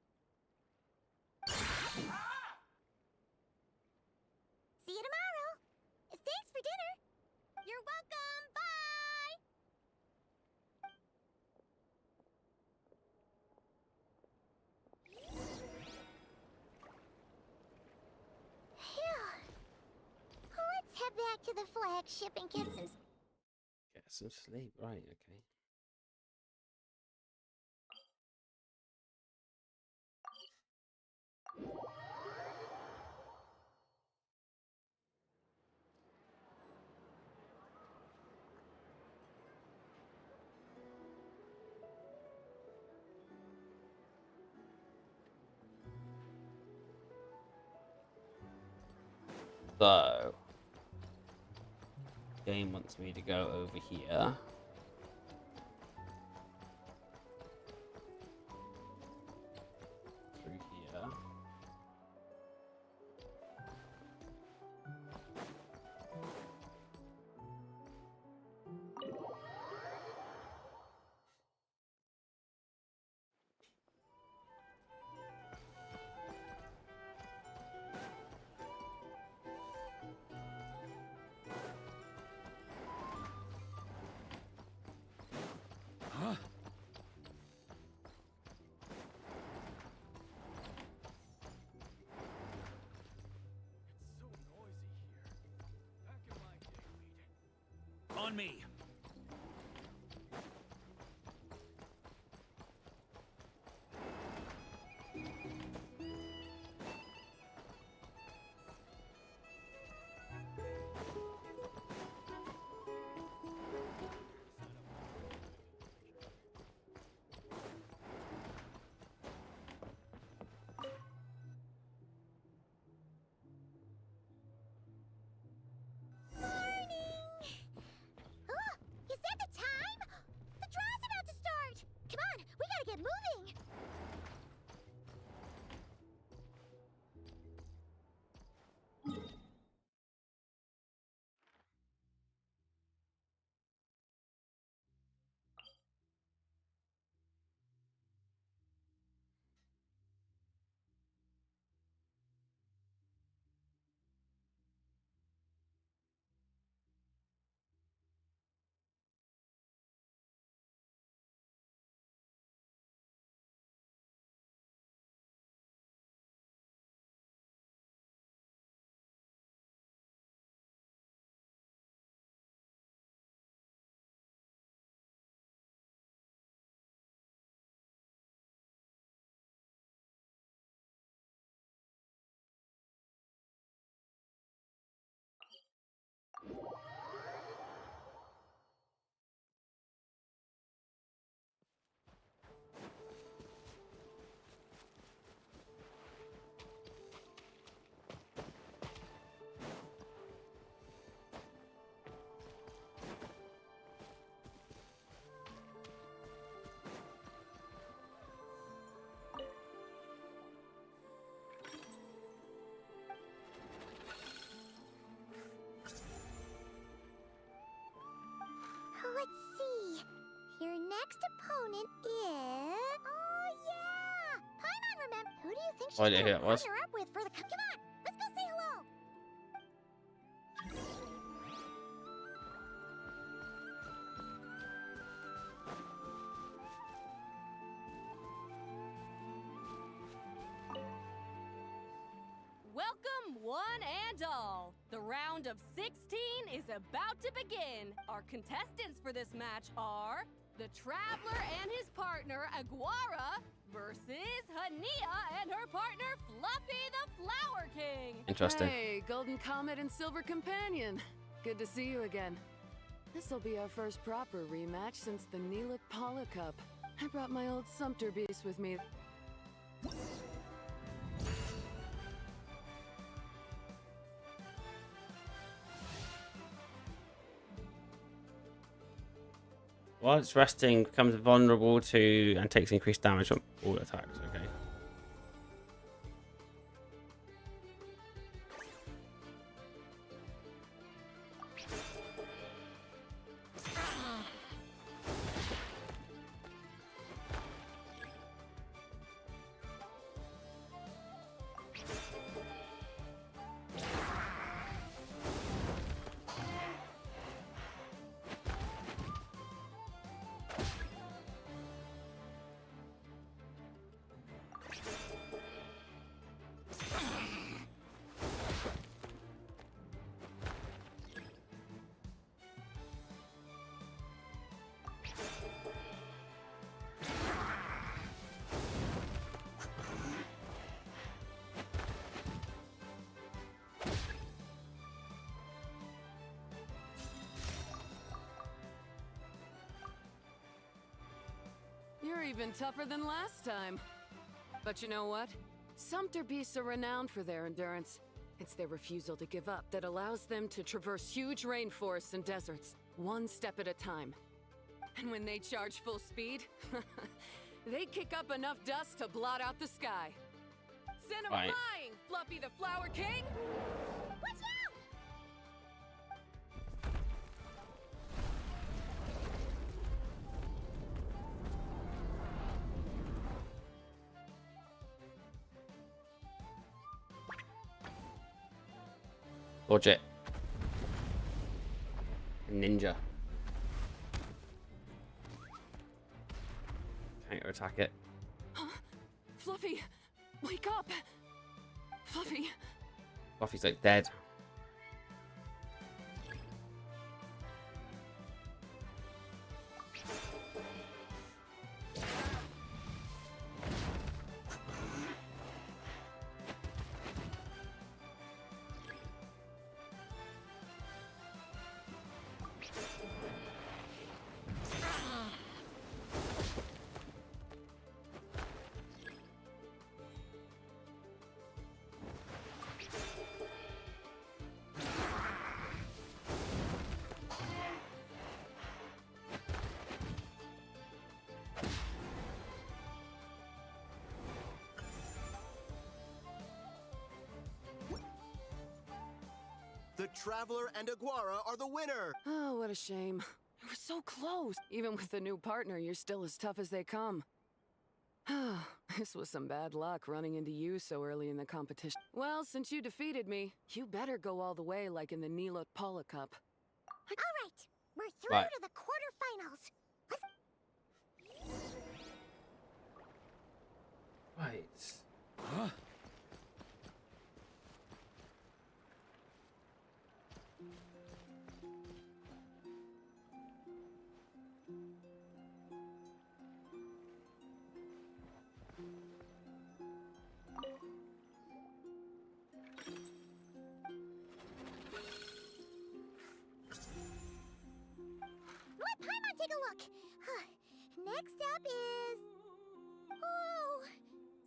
See you tomorrow. Thanks for dinner. You're welcome. Bye! Phew. Let's head back to the flagship and get some... Get some sleep. Right, okay. So, game wants me to go over here. Through here. Huh? It's so noisy here. Back in my day, we'd... On me. champion is... Oh, yeah! Paimon, remember? Who do you think she's Oh, yeah, gonna it was. partner up with for the... Come on! Let's go say hello! Welcome, one and all. The round of 16 is about to begin. Our contestants for this match are the Traveler and his partner, Aguara, versus Hania and her partner, Fluffy the Flower King. Interesting. Hey, Golden Comet and Silver Companion. Good to see you again. This'll be our first proper rematch since the Neela Paula Cup. I brought my old Sumpter Beast with me. While it's resting, becomes vulnerable to and takes increased damage from all attacks. Okay. You're even tougher than last time. But you know what? Sumpter beasts are renowned for their endurance. It's their refusal to give up that allows them to traverse huge rainforests and deserts, one step at a time. And when they charge full speed, they kick up enough dust to blot out the sky. Send 'em Right. flying, Fluffy the Flower King! Watch out! Dodge it. Ninja. Counter attack it. Fluffy, wake up! Fluffy, Buffy's like dead. The Traveler and Aguara are the winner! oh, what a shame. We were so close. Even with a new partner, you're still as tough as they come. This was some bad luck running into you so early in the competition. Well, since you defeated me, you better go all the way like in the Neela Paula Cup. All right, we're through Right. to the quarterfinals. Right. Huh? Let Paimon take a look. Next up is... Oh,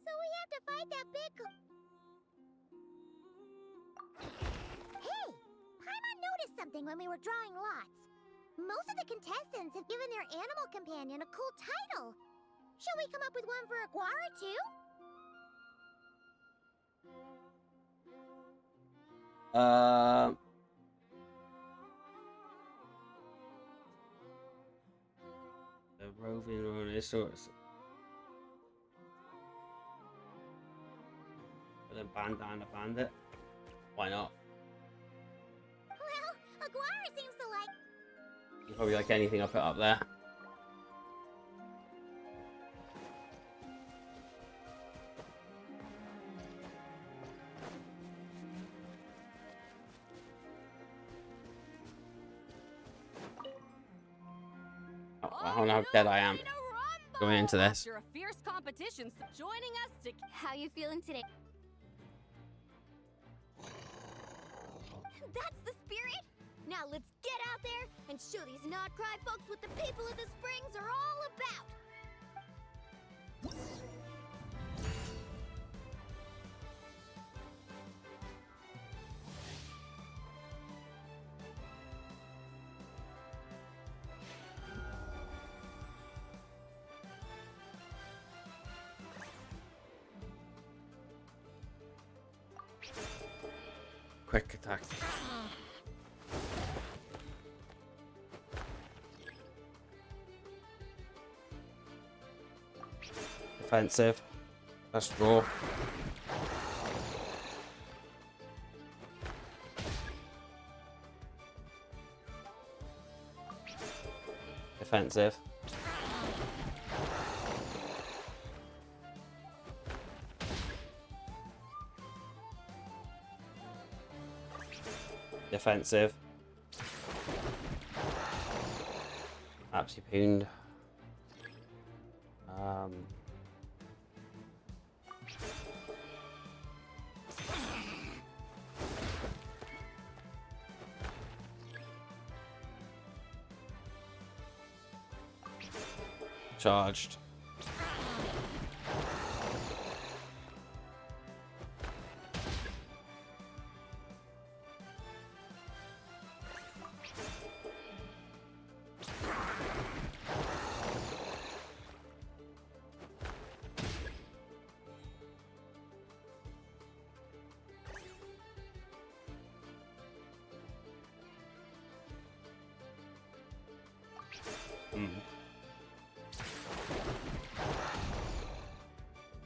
so we have to fight that big... Hey, Paimon noticed something when we were drawing lots. Most of the contestants have given their animal companion a cool title. Shall we come up with one for Aguara too? roving or any sorts. But then bandana bandit. Why not? Well, Aguara seems to like... You probably like anything I put up there. Oh, I don't know how dead I am going into this. After a fierce competition, joining us to... How you feeling today? That's the spirit! Now let's get out there and show these not-cry folks what the people of the Springs are all about! Quick attack. Defensive. Let's draw. Defensive. Defensive. Absolutely pooned. Charged.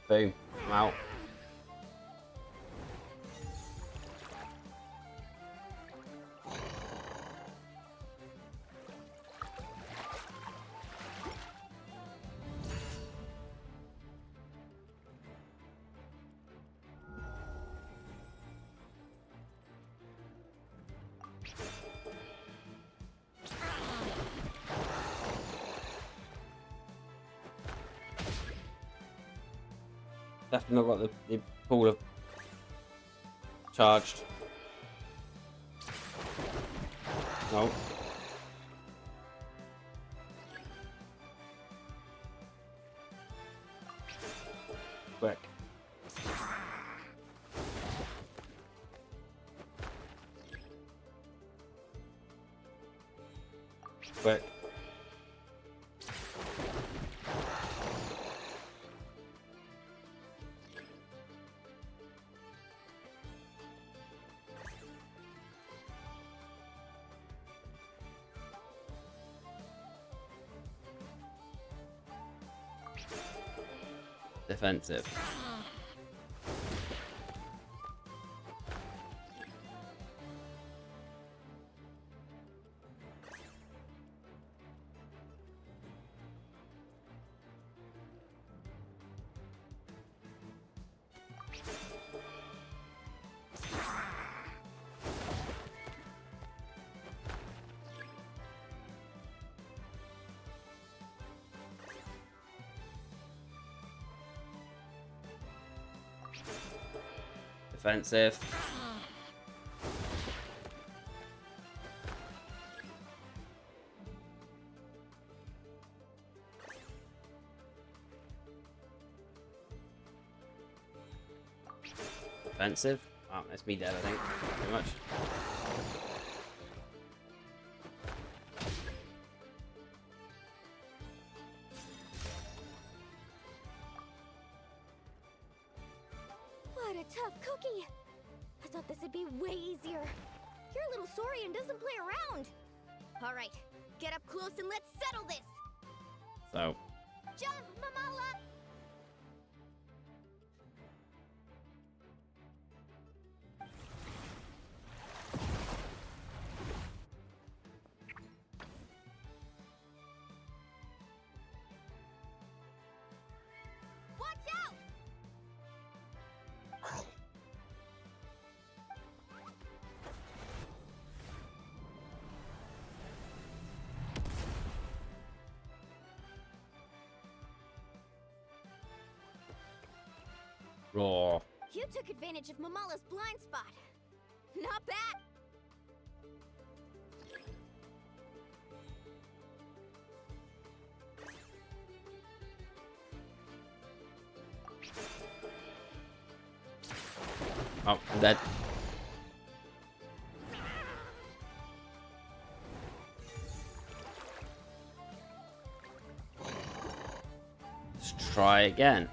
Boom. I'm out. Definitely not got the pool of charged. No. Quick. Quick. Defensive. Defensive. Defensive. Oh, that's me dead, I think. Pretty much. What a tough cookie! I thought this would be way easier. Your little Saurian doesn't play around. All right, get up close and let's settle this. So. Jump, Mamala! Watch out! Raw. You took advantage of Mamala's blind spot. Not bad. Oh, I'm dead. Let's try again.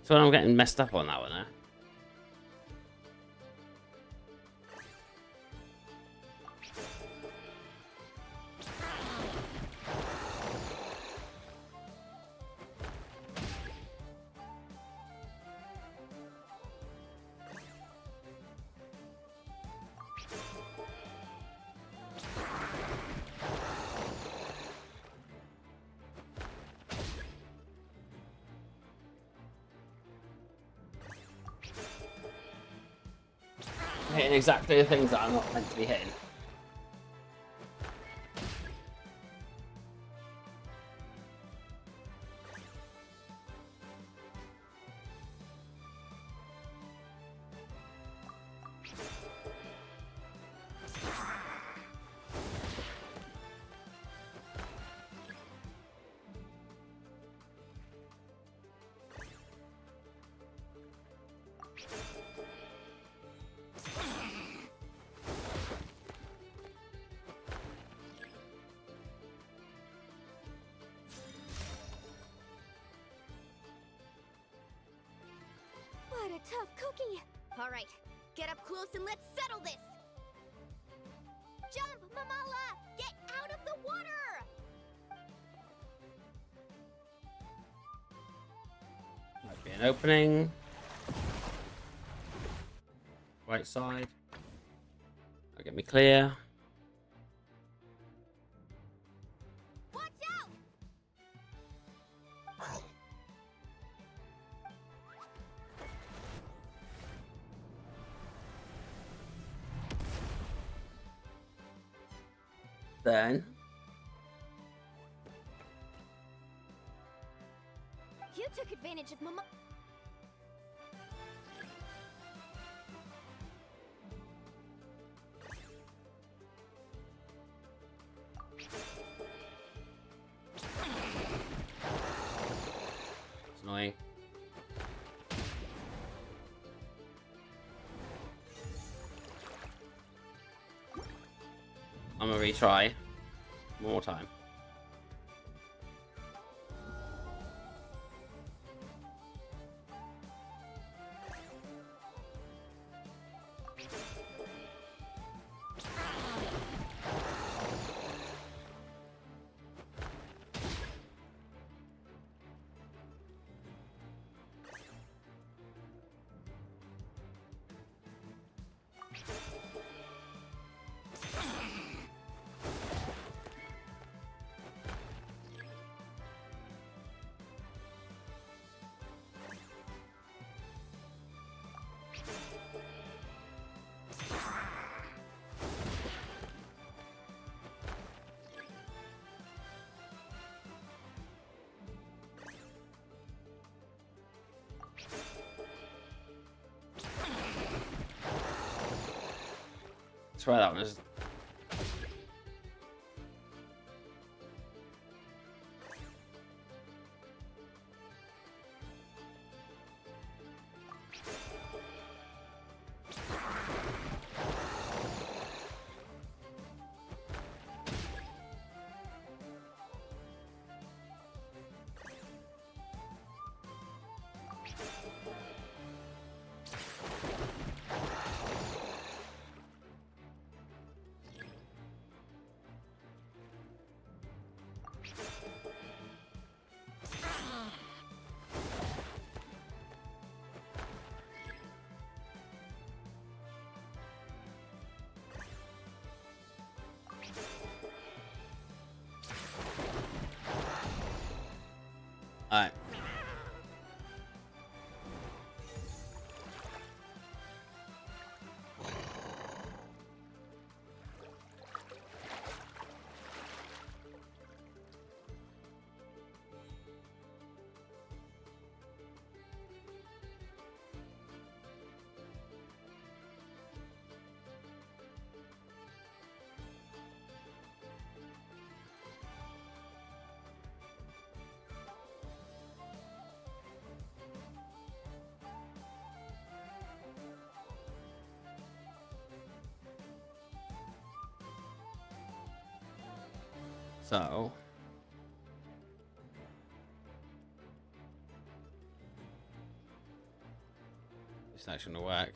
So I'm getting messed up on that one, eh? Hitting exactly the things that I'm not meant to be hitting. What a tough cookie. All right, get up close and let's settle this. Jump, Mamala! Get out of the water! Might be an opening. Right side. That'll get me clear. Watch out! Then You took advantage of Mama. it's annoying. I'm gonna retry one more time. swear that one is. Alright. So it's not gonna work.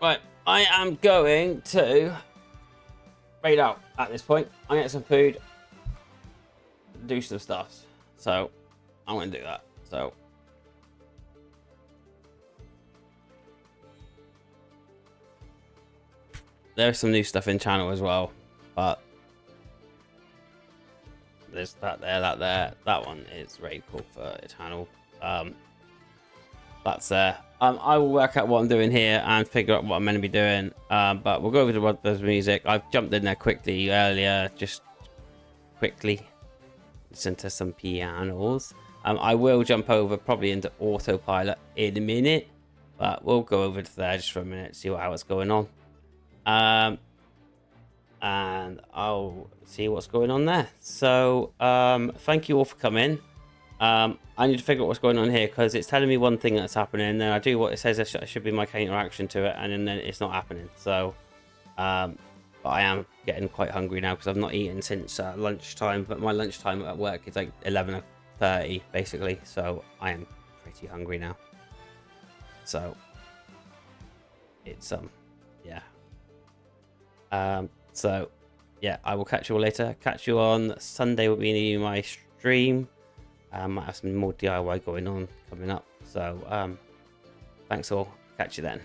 Right, I am going to raid out at this point. I'm gonna get some food, do some stuff. So I'm gonna do that. So there's some new stuff in channel as well, but there's that there, that there. That one is raid call for a channel. That's there. I will work out what I'm doing here and figure out what I'm meant to be doing. But we'll go over to the music. I've jumped in there quickly earlier, just quickly listen to some pianos. I will jump over probably into autopilot in a minute, but we'll go over to there just for a minute, see how it's going on. And I'll see what's going on there. So thank you all for coming. I need to figure out what's going on here because it's telling me one thing that's happening, and then I do what it says I should be my counteraction to it, and then it's not happening. So but I am getting quite hungry now because I've not eaten since lunchtime, but my lunchtime at work is like 11:30 basically, so I am pretty hungry now. So it's yeah. So yeah, I will catch you all later. Catch you on Sunday will be my stream. Might have some more DIY going on coming up. So thanks all. Catch you then.